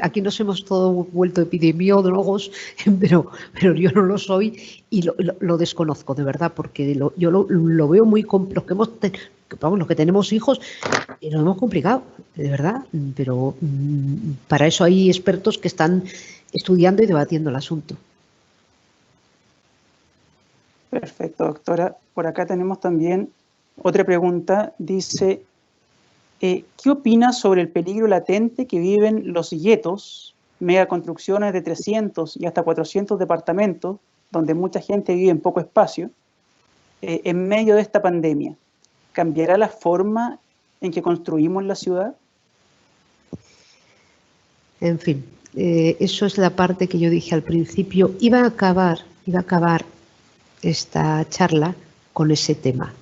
Aquí nos hemos todos vuelto epidemiólogos, pero yo no lo soy y lo desconozco de verdad, porque yo lo veo muy complejo. Los que tenemos hijos lo hemos complicado, de verdad, pero para eso hay expertos que están estudiando y debatiendo el asunto. Perfecto, doctora. Por acá tenemos también otra pregunta. Dice, ¿qué opina sobre el peligro latente que viven los guetos, megaconstrucciones de 300 y hasta 400 departamentos, donde mucha gente vive en poco espacio, en medio de esta pandemia? ¿Cambiará la forma en que construimos la ciudad? En fin, eso es la parte que yo dije al principio. Iba a acabar esta charla con ese tema.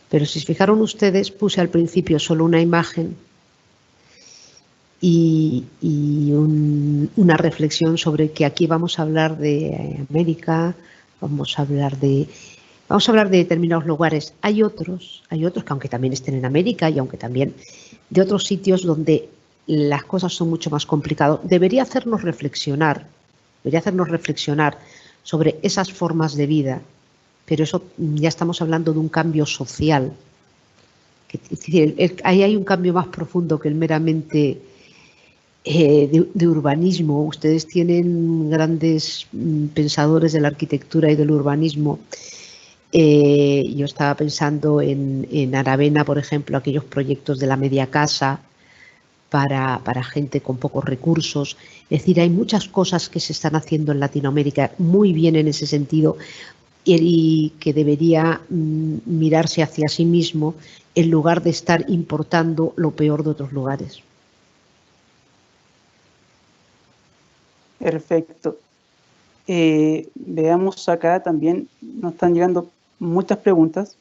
Pero si se fijaron ustedes, puse al principio solo una imagen y una reflexión sobre que aquí vamos a hablar de América, vamos a hablar de determinados lugares. Hay otros que aunque también estén en América y aunque también de otros sitios donde las cosas son mucho más complicadas, debería hacernos reflexionar sobre esas formas de vida, pero eso ya estamos hablando de un cambio social. Es decir, ahí hay un cambio más profundo que el meramente de urbanismo. Ustedes tienen grandes pensadores de la arquitectura y del urbanismo. Yo estaba pensando en Aravena, por ejemplo, aquellos proyectos de la media casa para gente con pocos recursos. Es decir, hay muchas cosas que se están haciendo en Latinoamérica muy bien en ese sentido y que debería mirarse hacia sí mismo en lugar de estar importando lo peor de otros lugares. Perfecto. Veamos acá también, nos están llegando muchas preguntas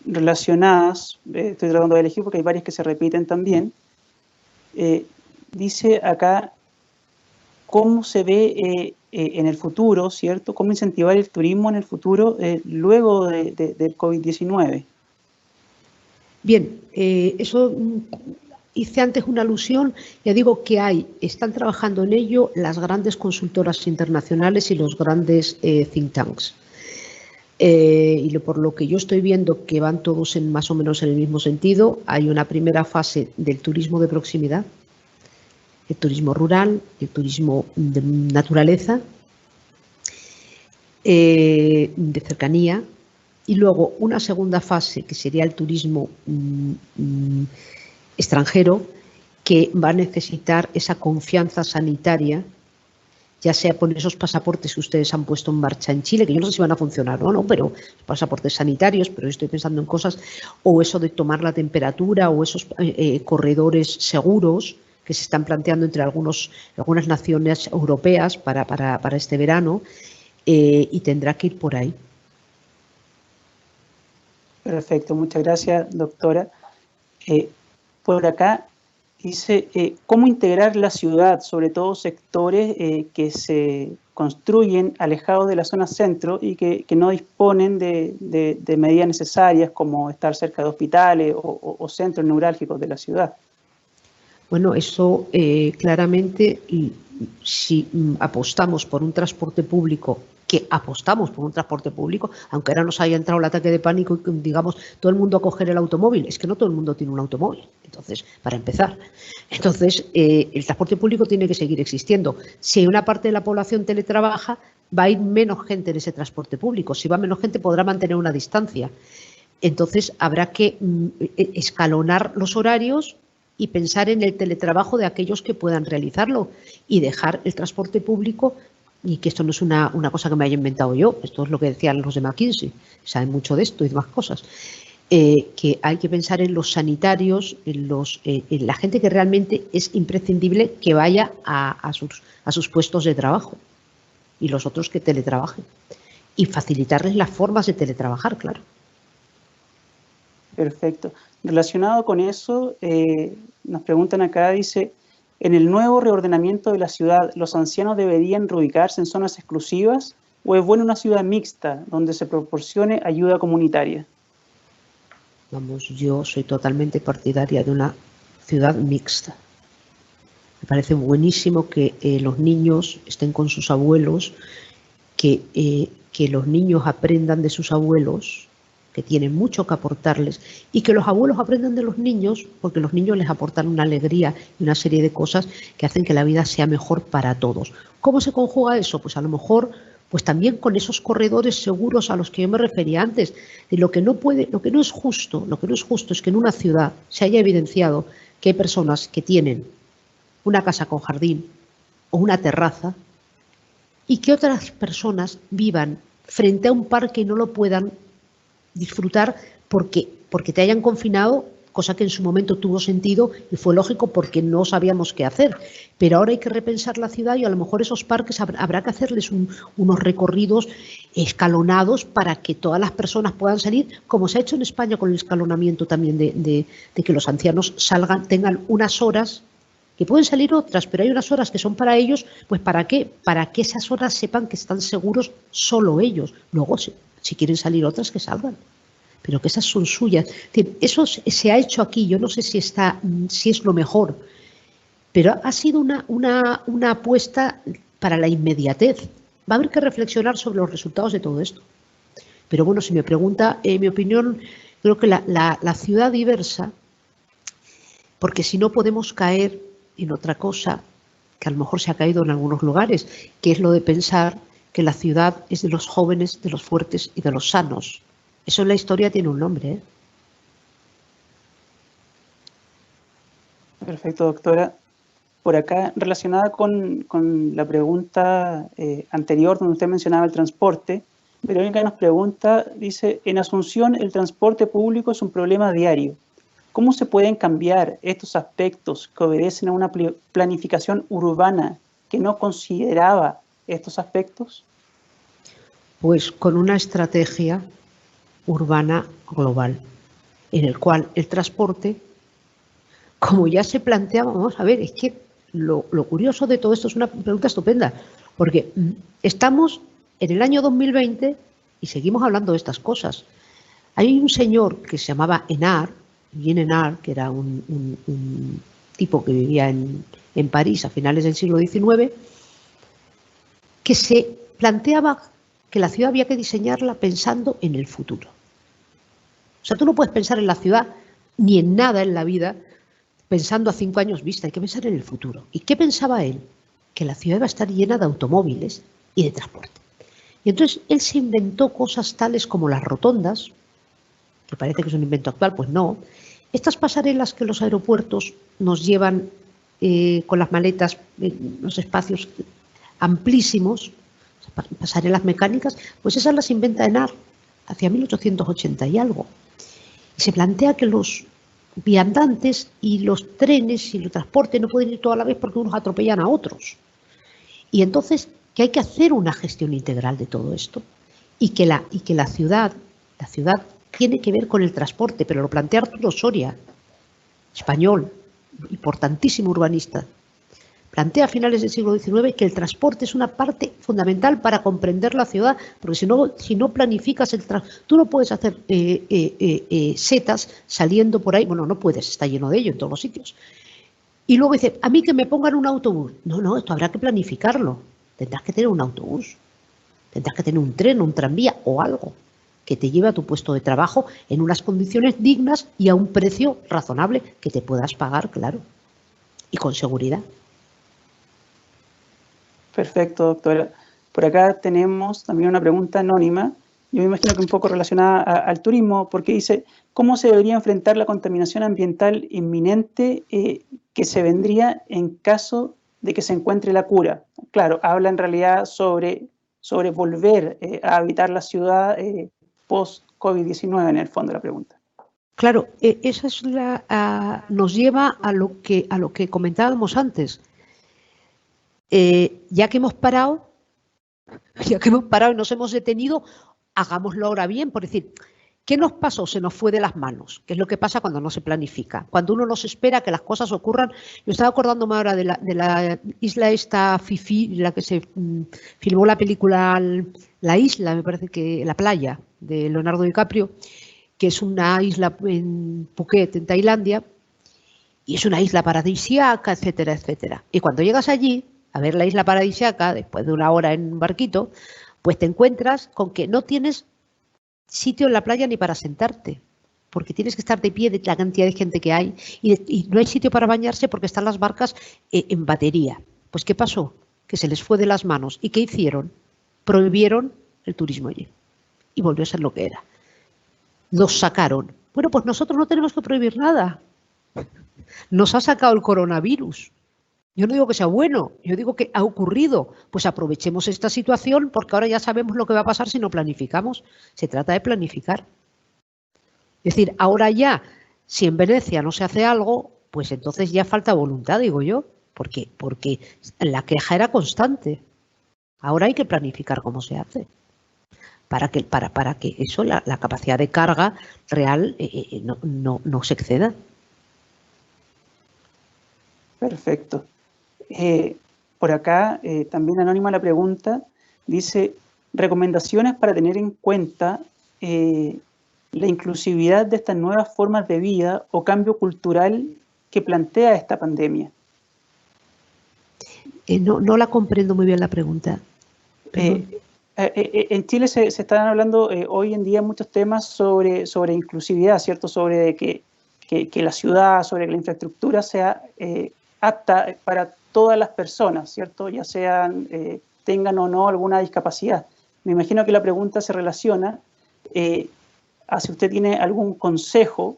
relacionadas, estoy tratando de elegir porque hay varias que se repiten también. Dice acá, ¿cómo se ve en el futuro, cierto? ¿Cómo incentivar el turismo en el futuro luego del COVID-19? Bien, eso hice antes una alusión, ya digo que están trabajando en ello las grandes consultoras internacionales y los grandes think tanks. Y por lo que yo estoy viendo que van todos más o menos en el mismo sentido, hay una primera fase del turismo de proximidad, el turismo rural, el turismo de naturaleza, de cercanía, y luego una segunda fase que sería el turismo extranjero, que va a necesitar esa confianza sanitaria, ya sea por esos pasaportes que ustedes han puesto en marcha en Chile, que yo no sé si van a funcionar o no, pero pasaportes sanitarios, pero estoy pensando en cosas, o eso de tomar la temperatura, o esos corredores seguros que se están planteando entre algunas naciones europeas para este verano, y tendrá que ir por ahí. Perfecto, muchas gracias, doctora. Por acá dice, ¿cómo integrar la ciudad, sobre todo sectores que se construyen alejados de la zona centro y que no disponen de medidas necesarias como estar cerca de hospitales o centros neurálgicos de la ciudad? Bueno, eso claramente, si apostamos por un transporte público, aunque ahora nos haya entrado el ataque de pánico y digamos todo el mundo a coger el automóvil, es que no todo el mundo tiene un automóvil, entonces, para empezar. Entonces, el transporte público tiene que seguir existiendo. Si una parte de la población teletrabaja, va a ir menos gente en ese transporte público. Si va menos gente, podrá mantener una distancia. Entonces, habrá que escalonar los horarios y pensar en el teletrabajo de aquellos que puedan realizarlo y dejar el transporte público, y que esto no es una cosa que me haya inventado yo, esto es lo que decían los de McKinsey, saben mucho de esto y demás cosas, que hay que pensar en los sanitarios, en la gente que realmente es imprescindible que vaya a sus puestos de trabajo, y los otros que teletrabajen, y facilitarles las formas de teletrabajar, claro. Perfecto. Relacionado con eso, nos preguntan acá, dice, en el nuevo reordenamiento de la ciudad, ¿los ancianos deberían reubicarse en zonas exclusivas o es buena una ciudad mixta donde se proporcione ayuda comunitaria? Vamos, yo soy totalmente partidaria de una ciudad mixta. Me parece buenísimo que los niños estén con sus abuelos, que los niños aprendan de sus abuelos, que tienen mucho que aportarles, y que los abuelos aprendan de los niños, porque los niños les aportan una alegría y una serie de cosas que hacen que la vida sea mejor para todos. ¿Cómo se conjuga eso? Pues a lo mejor Pues también con esos corredores seguros a los que yo me refería antes. De lo que no es justo es que en una ciudad se haya evidenciado que hay personas que tienen una casa con jardín o una terraza y que otras personas vivan frente a un parque y no lo puedan disfrutar porque te hayan confinado, cosa que en su momento tuvo sentido y fue lógico porque no sabíamos qué hacer. Pero ahora hay que repensar la ciudad y a lo mejor esos parques habrá que hacerles unos recorridos escalonados para que todas las personas puedan salir, como se ha hecho en España con el escalonamiento también de que los ancianos tengan unas horas, que pueden salir otras, pero hay unas horas que son para ellos, pues ¿para qué? Para que esas horas sepan que están seguros solo ellos. Luego, si quieren salir otras, que salgan, pero que esas son suyas. Eso se ha hecho aquí, yo no sé si es lo mejor, pero ha sido una apuesta para la inmediatez. Va a haber que reflexionar sobre los resultados de todo esto. Pero bueno, si me pregunta, mi opinión, creo que la ciudad diversa, porque si no podemos caer en otra cosa que a lo mejor se ha caído en algunos lugares, que es lo de pensar que la ciudad es de los jóvenes, de los fuertes y de los sanos. Eso en la historia tiene un nombre, ¿eh? Perfecto, doctora. Por acá, relacionada con la pregunta anterior, donde usted mencionaba el transporte, Verónica nos pregunta, dice, en Asunción el transporte público es un problema diario. ¿Cómo se pueden cambiar estos aspectos que obedecen a una planificación urbana que no consideraba estos aspectos? Pues con una estrategia urbana global, en el cual el transporte, como ya se planteaba, vamos a ver, es que lo curioso de todo esto es una pregunta estupenda, porque estamos en el año 2020 y seguimos hablando de estas cosas. Hay un señor que se llamaba Jean Enard, que era un tipo que vivía en París a finales del siglo XIX, que se planteaba que la ciudad había que diseñarla pensando en el futuro. O sea, tú no puedes pensar en la ciudad ni en nada en la vida pensando a 5 años vista, hay que pensar en el futuro. ¿Y qué pensaba él? Que la ciudad iba a estar llena de automóviles y de transporte. Y entonces él se inventó cosas tales como las rotondas, que parece que es un invento actual, pues no. Estas pasarelas que los aeropuertos nos llevan con las maletas en los espacios amplísimos, pasarelas mecánicas, pues esas las inventa Enard hacia 1880 y algo. Y se plantea que los viandantes y los trenes y el transporte no pueden ir toda la vez porque unos atropellan a otros. Y entonces que hay que hacer una gestión integral de todo esto y que la ciudad tiene que ver con el transporte, pero lo plantea Arturo Soria, español, importantísimo urbanista. Plantea a finales del siglo XIX que el transporte es una parte fundamental para comprender la ciudad, porque si no planificas el transporte, tú no puedes hacer setas saliendo por ahí, bueno, no puedes, está lleno de ello en todos los sitios. Y luego dice, a mí que me pongan un autobús. No, esto habrá que planificarlo. Tendrás que tener un autobús, tendrás que tener un tren, un tranvía o algo que te lleve a tu puesto de trabajo en unas condiciones dignas y a un precio razonable que te puedas pagar, claro, y con seguridad. Perfecto, doctora. Por acá tenemos también una pregunta anónima, yo me imagino que un poco relacionada al turismo, porque dice, ¿cómo se debería enfrentar la contaminación ambiental inminente que se vendría en caso de que se encuentre la cura? Claro, habla en realidad sobre volver a habitar la ciudad post-COVID-19 en el fondo de la pregunta. Claro, esa es nos lleva a lo que comentábamos antes. Ya que hemos parado y nos hemos detenido, hagámoslo ahora bien, por decir, ¿qué nos pasó? Se nos fue de las manos, que es lo que pasa cuando no se planifica, cuando uno no se espera que las cosas ocurran. Yo estaba acordándome ahora de la isla esta Fifi, la que se filmó la película La Isla, me parece que la playa, de Leonardo DiCaprio, que es una isla en Phuket, en Tailandia, y es una isla paradisíaca, etcétera, etcétera. Y cuando llegas allí a ver la isla paradisíaca, después de una hora en un barquito, pues te encuentras con que no tienes sitio en la playa ni para sentarte, porque tienes que estar de pie de la cantidad de gente que hay, y no hay sitio para bañarse porque están las barcas en batería. Pues ¿qué pasó? Que se les fue de las manos. ¿Y qué hicieron? prohibieron el turismo allí y volvió a ser lo que era. Los sacaron. Bueno, pues nosotros no tenemos que prohibir nada. Nos ha sacado el coronavirus. Yo no digo que sea bueno, yo digo que ha ocurrido. Pues aprovechemos esta situación porque ahora ya sabemos lo que va a pasar si no planificamos. Se trata de planificar. Es decir, ahora ya, si en Venecia no se hace algo, pues entonces ya falta voluntad, digo yo, porque la queja era constante. Ahora hay que planificar cómo se hace. Para que eso, la capacidad de carga real no se exceda. Perfecto. Por acá, también anónima la pregunta, dice, recomendaciones para tener en cuenta la inclusividad de estas nuevas formas de vida o cambio cultural que plantea esta pandemia. No la comprendo muy bien la pregunta. En Chile se están hablando hoy en día muchos temas sobre inclusividad, ¿cierto? Sobre que la ciudad, sobre que la infraestructura sea apta para todas las personas, ¿cierto? Ya sean, tengan o no alguna discapacidad. Me imagino que la pregunta se relaciona a si usted tiene algún consejo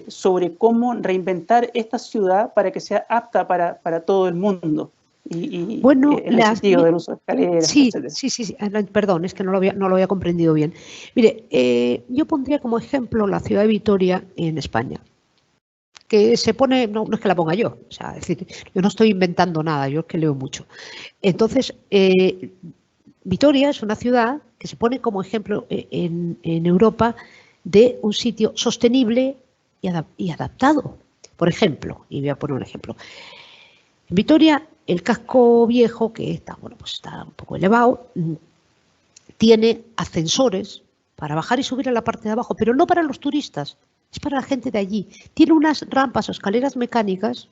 sobre cómo reinventar esta ciudad para que sea apta para todo el mundo. Bueno, en el sentido del uso de escaleras, sí, etc. sí, perdón, es que no lo había comprendido bien. Mire, yo pondría como ejemplo la ciudad de Vitoria en España, que se pone, no es que la ponga yo, o sea, es decir, yo no estoy inventando nada, yo es que leo mucho. Entonces, Vitoria es una ciudad que se pone como ejemplo en Europa de un sitio sostenible y adaptado. Por ejemplo, y voy a poner un ejemplo. En Vitoria, el casco viejo, que está, bueno, pues está un poco elevado, tiene ascensores para bajar y subir a la parte de abajo, pero no para los turistas, es para la gente de allí. Tiene unas rampas o escaleras mecánicas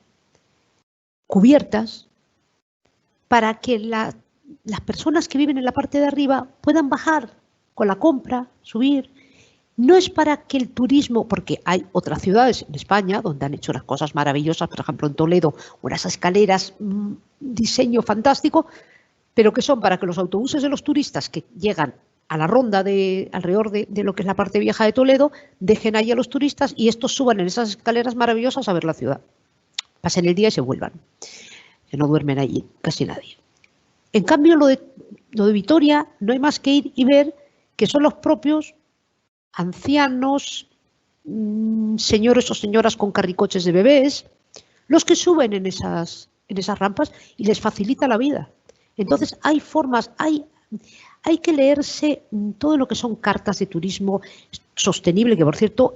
cubiertas para que las personas que viven en la parte de arriba puedan bajar con la compra, subir. No es para que el turismo, porque hay otras ciudades en España donde han hecho unas cosas maravillosas, por ejemplo en Toledo, unas escaleras, diseño fantástico, pero que son para que los autobuses de los turistas que llegan a la ronda alrededor de lo que es la parte vieja de Toledo, dejen allí a los turistas y estos suban en esas escaleras maravillosas a ver la ciudad. Pasen el día y se vuelvan. Que no duermen allí casi nadie. En cambio, lo de Vitoria no hay más que ir y ver que son los propios ancianos, señores o señoras con carricoches de bebés, los que suben en esas rampas y les facilita la vida. Entonces hay formas, hay que leerse todo lo que son cartas de turismo sostenible, que por cierto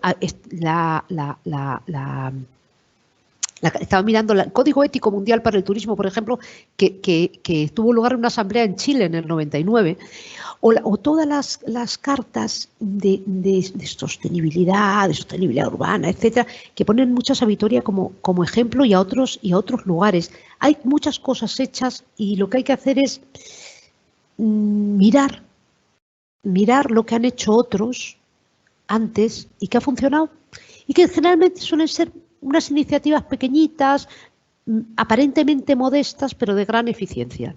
estaba mirando el Código Ético Mundial para el Turismo, por ejemplo, que tuvo lugar en una asamblea en Chile en el 99, o todas las cartas de sostenibilidad, de sostenibilidad urbana, etcétera, que ponen muchas a Vitoria como ejemplo y a otros lugares. Hay muchas cosas hechas y lo que hay que hacer es mirar lo que han hecho otros antes y que ha funcionado y que generalmente suelen ser unas iniciativas pequeñitas, aparentemente modestas, pero de gran eficiencia.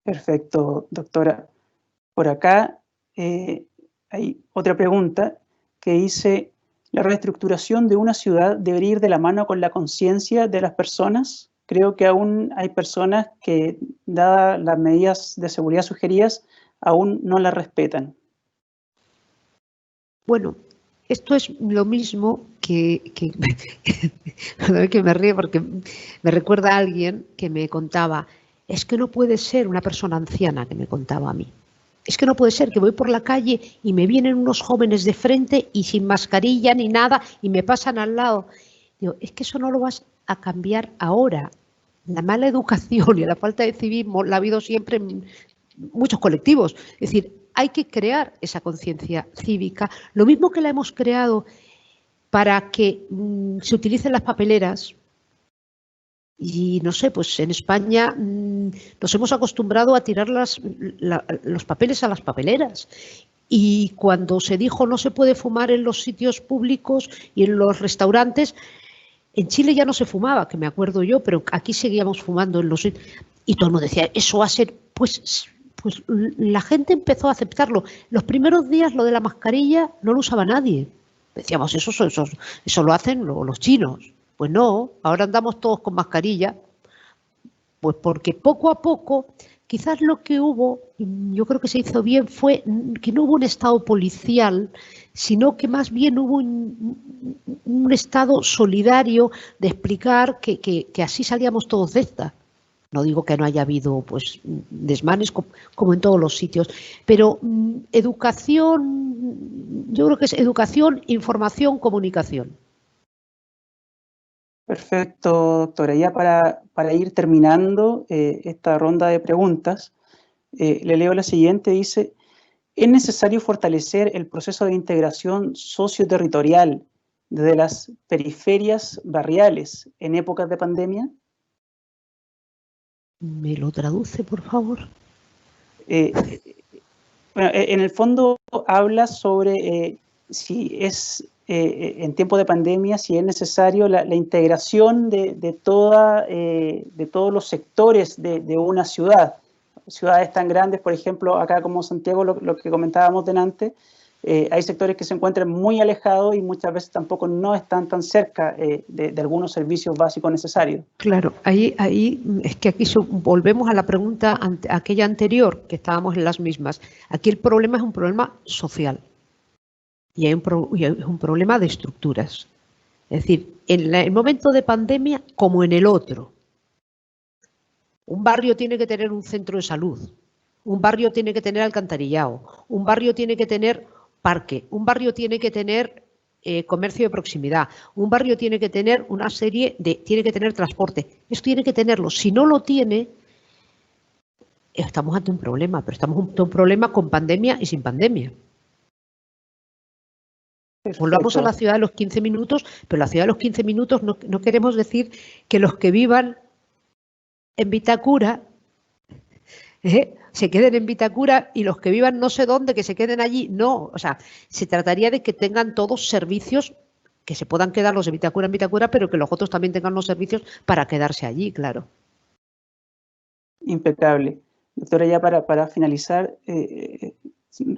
Perfecto, doctora. Por acá hay otra pregunta que dice, ¿la reestructuración de una ciudad debería ir de la mano con la conciencia de las personas? Creo que aún hay personas que, dadas las medidas de seguridad sugeridas, aún no las respetan. Bueno, esto es lo mismo que me ríe porque me recuerda a alguien que me contaba, es que no puede ser una persona anciana que me contaba a mí. Es que no puede ser que voy por la calle y me vienen unos jóvenes de frente y sin mascarilla ni nada y me pasan al lado. Digo, es que eso no lo vas a cambiar ahora. La mala educación y la falta de civismo la ha habido siempre en muchos colectivos. Es decir, hay que crear esa conciencia cívica. Lo mismo que la hemos creado para que se utilicen las papeleras. Y no sé, pues en España nos hemos acostumbrado a tirar los papeles a las papeleras. Y cuando se dijo no se puede fumar en los sitios públicos y en los restaurantes, en Chile ya no se fumaba, que me acuerdo yo, pero aquí seguíamos fumando en los sitios. Y todo el mundo decía, eso va a ser, pues la gente empezó a aceptarlo. Los primeros días lo de la mascarilla no lo usaba nadie. Decíamos, eso lo hacen los chinos. Pues no, ahora andamos todos con mascarilla. Pues porque poco a poco, quizás lo que hubo, yo creo que se hizo bien, fue que no hubo un estado policial, sino que más bien hubo un estado solidario de explicar que así salíamos todos de esta. No digo que no haya habido pues desmanes como en todos los sitios, pero educación, yo creo que es educación, información, comunicación. Perfecto, doctora. Ya para ir terminando esta ronda de preguntas, le leo la siguiente. Dice, ¿es necesario fortalecer el proceso de integración socioterritorial desde las periferias barriales en épocas de pandemia? ¿Me lo traduce, por favor? Bueno, en el fondo habla sobre si es en tiempo de pandemia, si es necesario la integración de todos los sectores de una ciudad. Ciudades tan grandes, por ejemplo, acá como Santiago, lo que comentábamos delante, hay sectores que se encuentran muy alejados y muchas veces tampoco no están tan cerca de algunos servicios básicos necesarios. Claro, ahí es que aquí volvemos a la pregunta aquella anterior, que estábamos en las mismas. Aquí el problema es un problema social y es un problema de estructuras. Es decir, en el momento de pandemia como en el otro. Un barrio tiene que tener un centro de salud, un barrio tiene que tener alcantarillado, un barrio tiene que tener parque, un barrio tiene que tener comercio de proximidad, un barrio tiene que tener tiene que tener transporte. Esto tiene que tenerlo. Si no lo tiene, estamos ante un problema, pero estamos ante un problema con pandemia y sin pandemia. Perfecto. Volvamos a la ciudad de los 15 minutos, pero la ciudad de los 15 minutos no queremos decir que los que vivan en Vitacura se queden en Vitacura y los que vivan no sé dónde, que se queden allí. No, o sea, se trataría de que tengan todos servicios, que se puedan quedar los de Vitacura en Vitacura, pero que los otros también tengan los servicios para quedarse allí, claro. Impecable. Doctora, ya para finalizar,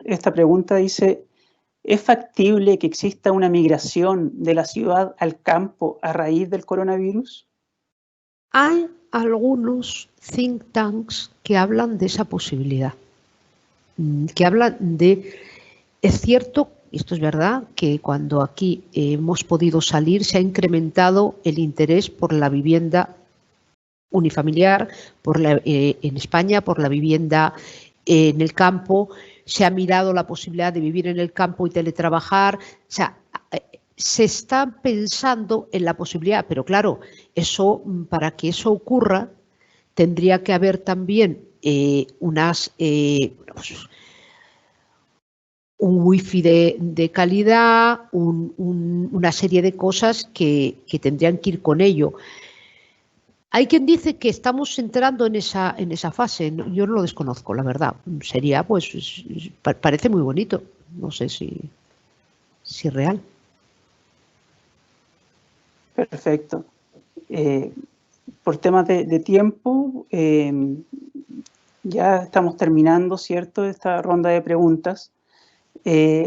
esta pregunta dice, ¿es factible que exista una migración de la ciudad al campo a raíz del coronavirus? Hay algunos think tanks que hablan de esa posibilidad, que hablan de, es cierto, esto es verdad, que cuando aquí hemos podido salir se ha incrementado el interés por la vivienda unifamiliar, en España, por la vivienda en el campo, se ha mirado la posibilidad de vivir en el campo y teletrabajar, o sea, se está pensando en la posibilidad, pero claro, para que eso ocurra tendría que haber también un wifi de calidad, una serie de cosas que tendrían que ir con ello. Hay quien dice que estamos entrando en esa fase. Yo no lo desconozco, la verdad. Sería, pues, parece muy bonito. No sé si real. Perfecto. Por temas de tiempo, ya estamos terminando, ¿cierto?, esta ronda de preguntas.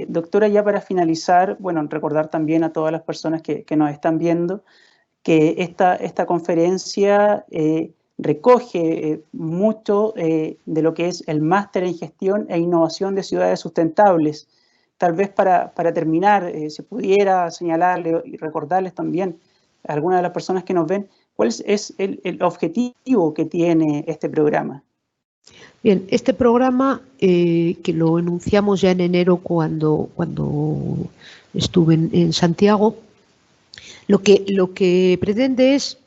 Doctora, ya para finalizar, bueno, recordar también a todas las personas que nos están viendo que esta conferencia recoge mucho de lo que es el máster en gestión e innovación de ciudades sustentables. Tal vez para terminar, si pudiera señalarle y recordarles también a algunas de las personas que nos ven, ¿cuál es el objetivo que tiene este programa? Bien, este programa que lo enunciamos ya en enero cuando estuve en Santiago, lo que pretende es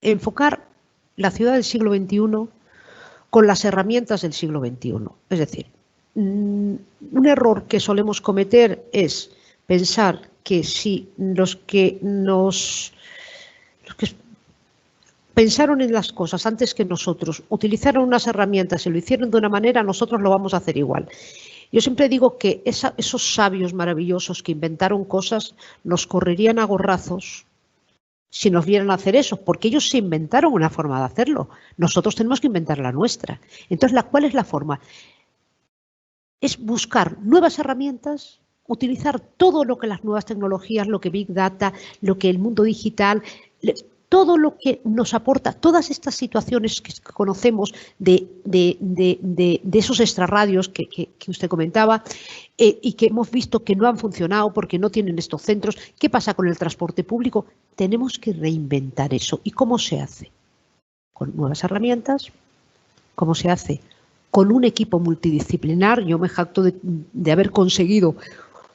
enfocar la ciudad del siglo XXI con las herramientas del siglo XXI. Es decir, un error que solemos cometer es pensar que si los que pensaron en las cosas antes que nosotros, utilizaron unas herramientas y lo hicieron de una manera, nosotros lo vamos a hacer igual. Yo siempre digo que esos sabios maravillosos que inventaron cosas nos correrían a gorrazos si nos vieran hacer eso, porque ellos se inventaron una forma de hacerlo. Nosotros tenemos que inventar la nuestra. Entonces, ¿cuál es la forma? Es buscar nuevas herramientas, utilizar todo lo que las nuevas tecnologías, lo que Big Data, lo que el mundo digital, todo lo que nos aporta, todas estas situaciones que conocemos de esos extrarradios que usted comentaba y que hemos visto que no han funcionado porque no tienen estos centros. ¿Qué pasa con el transporte público? Tenemos que reinventar eso. ¿Y cómo se hace? Con nuevas herramientas. ¿Cómo se hace? Con un equipo multidisciplinar. Yo me jacto de haber conseguido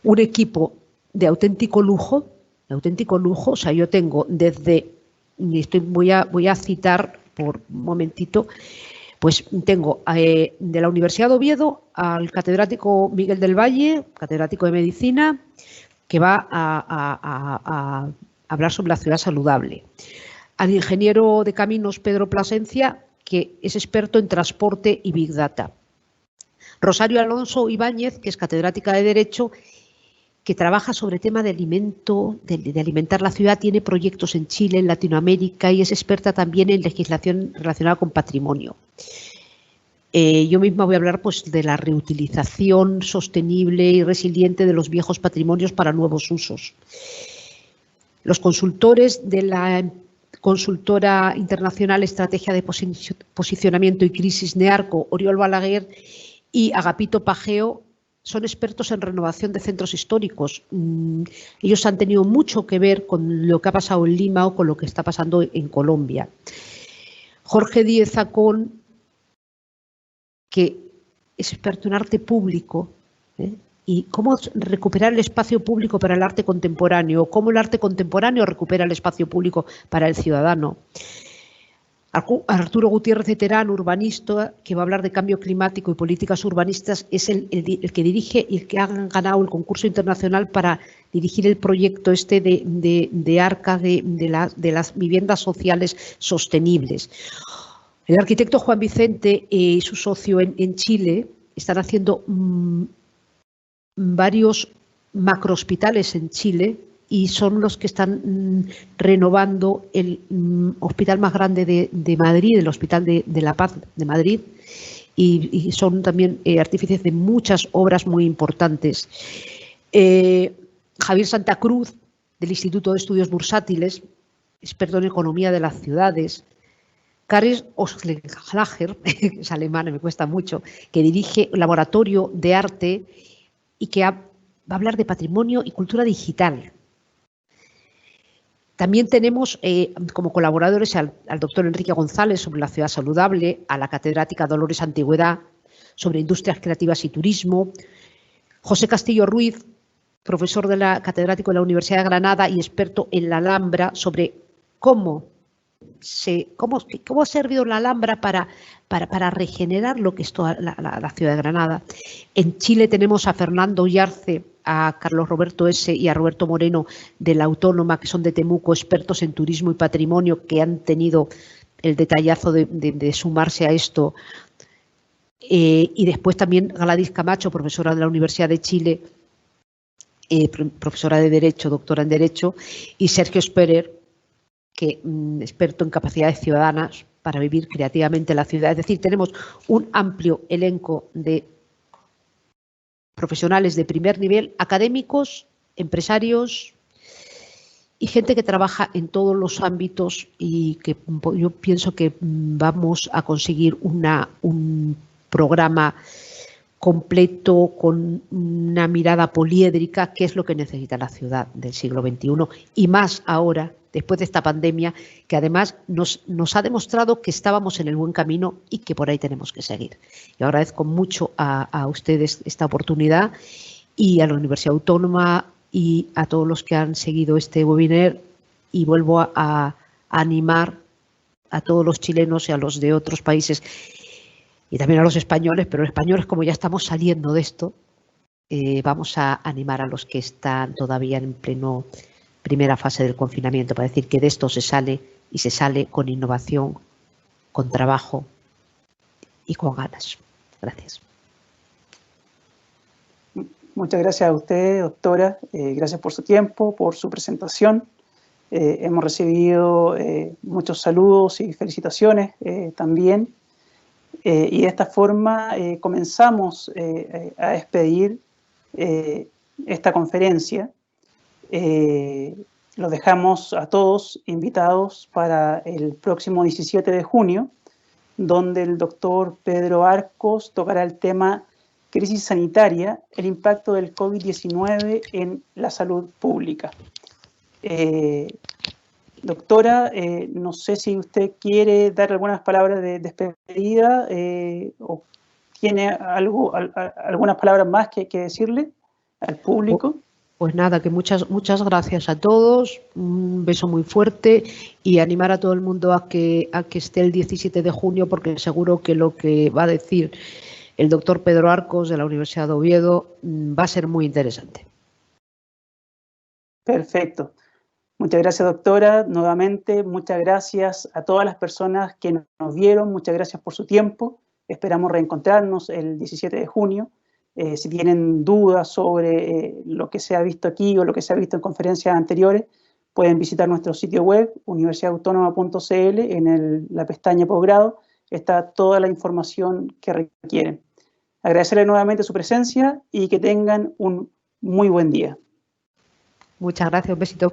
un equipo de auténtico lujo. O sea, yo tengo desde, voy a citar por un momentito, pues tengo de la Universidad de Oviedo al catedrático Miguel del Valle, catedrático de Medicina, que va a hablar sobre la ciudad saludable. Al ingeniero de caminos Pedro Plasencia, que es experto en transporte y Big Data. Rosario Alonso Ibáñez, que es catedrática de Derecho, que trabaja sobre tema de alimento, de alimentar la ciudad, tiene proyectos en Chile, en Latinoamérica y es experta también en legislación relacionada con patrimonio. Yo misma voy a hablar pues, de la reutilización sostenible y resiliente de los viejos patrimonios para nuevos usos. Los consultores de la consultora internacional Estrategia de Posicionamiento y Crisis NEARCO, Oriol Balaguer y Agapito Pageo, son expertos en renovación de centros históricos. Ellos han tenido mucho que ver con lo que ha pasado en Lima o con lo que está pasando en Colombia. Jorge Díez Zacón, que es experto en arte público, y cómo recuperar el espacio público para el arte contemporáneo, cómo el arte contemporáneo recupera el espacio público para el ciudadano. Arturo Gutiérrez de Terán, urbanista, que va a hablar de cambio climático y políticas urbanistas, es el que dirige y el que ha ganado el concurso internacional para dirigir el proyecto de ARCA, de las viviendas sociales sostenibles. El arquitecto Juan Vicente y su socio en Chile están haciendo varios macrohospitales en Chile y son los que están renovando el hospital más grande de Madrid, el Hospital de la Paz de Madrid, y son también artífices de muchas obras muy importantes. Javier Santa Cruz, del Instituto de Estudios Bursátiles, experto en economía de las ciudades. Karis Oschlager, que es alemana, me cuesta mucho, que dirige el Laboratorio de Arte y que va a hablar de patrimonio y cultura digital. También tenemos como colaboradores al doctor Enrique González sobre la ciudad saludable, a la catedrática Dolores Antigüedad sobre industrias creativas y turismo, José Castillo Ruiz, profesor catedrático de la Universidad de Granada y experto en la Alhambra sobre cómo ha servido la Alhambra para regenerar lo que es toda la ciudad de Granada. En Chile tenemos a Fernando Yarce, a Carlos Roberto S. y a Roberto Moreno de la Autónoma, que son de Temuco, expertos en turismo y patrimonio, que han tenido el detallazo de sumarse a esto. Y después también Gladys Camacho, profesora de la Universidad de Chile, profesora de Derecho, doctora en Derecho, y Sergio Sperer, que experto en capacidades ciudadanas para vivir creativamente la ciudad. Es decir, tenemos un amplio elenco de profesionales de primer nivel, académicos, empresarios y gente que trabaja en todos los ámbitos y que yo pienso que vamos a conseguir un programa completo con una mirada poliédrica, que es lo que necesita la ciudad del siglo XXI y más ahora, después de esta pandemia, que además nos ha demostrado que estábamos en el buen camino y que por ahí tenemos que seguir. Yo agradezco mucho a ustedes esta oportunidad y a la Universidad Autónoma y a todos los que han seguido este webinar, y vuelvo a animar a todos los chilenos y a los de otros países y también a los españoles, pero los españoles, como ya estamos saliendo de esto, vamos a animar a los que están todavía en primera fase del confinamiento, para decir que de esto se sale, y se sale con innovación, con trabajo y con ganas. Gracias. Muchas gracias a usted, doctora. Gracias por su tiempo, por su presentación. Hemos recibido muchos saludos y felicitaciones también. Y de esta forma comenzamos a despedir esta conferencia. Los dejamos a todos invitados para el próximo 17 de junio, donde el doctor Pedro Arcos tocará el tema crisis sanitaria, el impacto del COVID-19 en la salud pública. Doctora, no sé si usted quiere dar algunas palabras de despedida o tiene algunas palabras más que decirle al público. Pues nada, que muchas gracias a todos, un beso muy fuerte y animar a todo el mundo a que esté el 17 de junio, porque seguro que lo que va a decir el doctor Pedro Arcos de la Universidad de Oviedo va a ser muy interesante. Perfecto. Muchas gracias, doctora. Nuevamente, muchas gracias a todas las personas que nos vieron. Muchas gracias por su tiempo. Esperamos reencontrarnos el 17 de junio. Si tienen dudas sobre lo que se ha visto aquí o lo que se ha visto en conferencias anteriores, pueden visitar nuestro sitio web, universidadautónoma.cl, en la pestaña posgrado. Está toda la información que requieren. Agradecerle nuevamente su presencia y que tengan un muy buen día. Muchas gracias, un besito.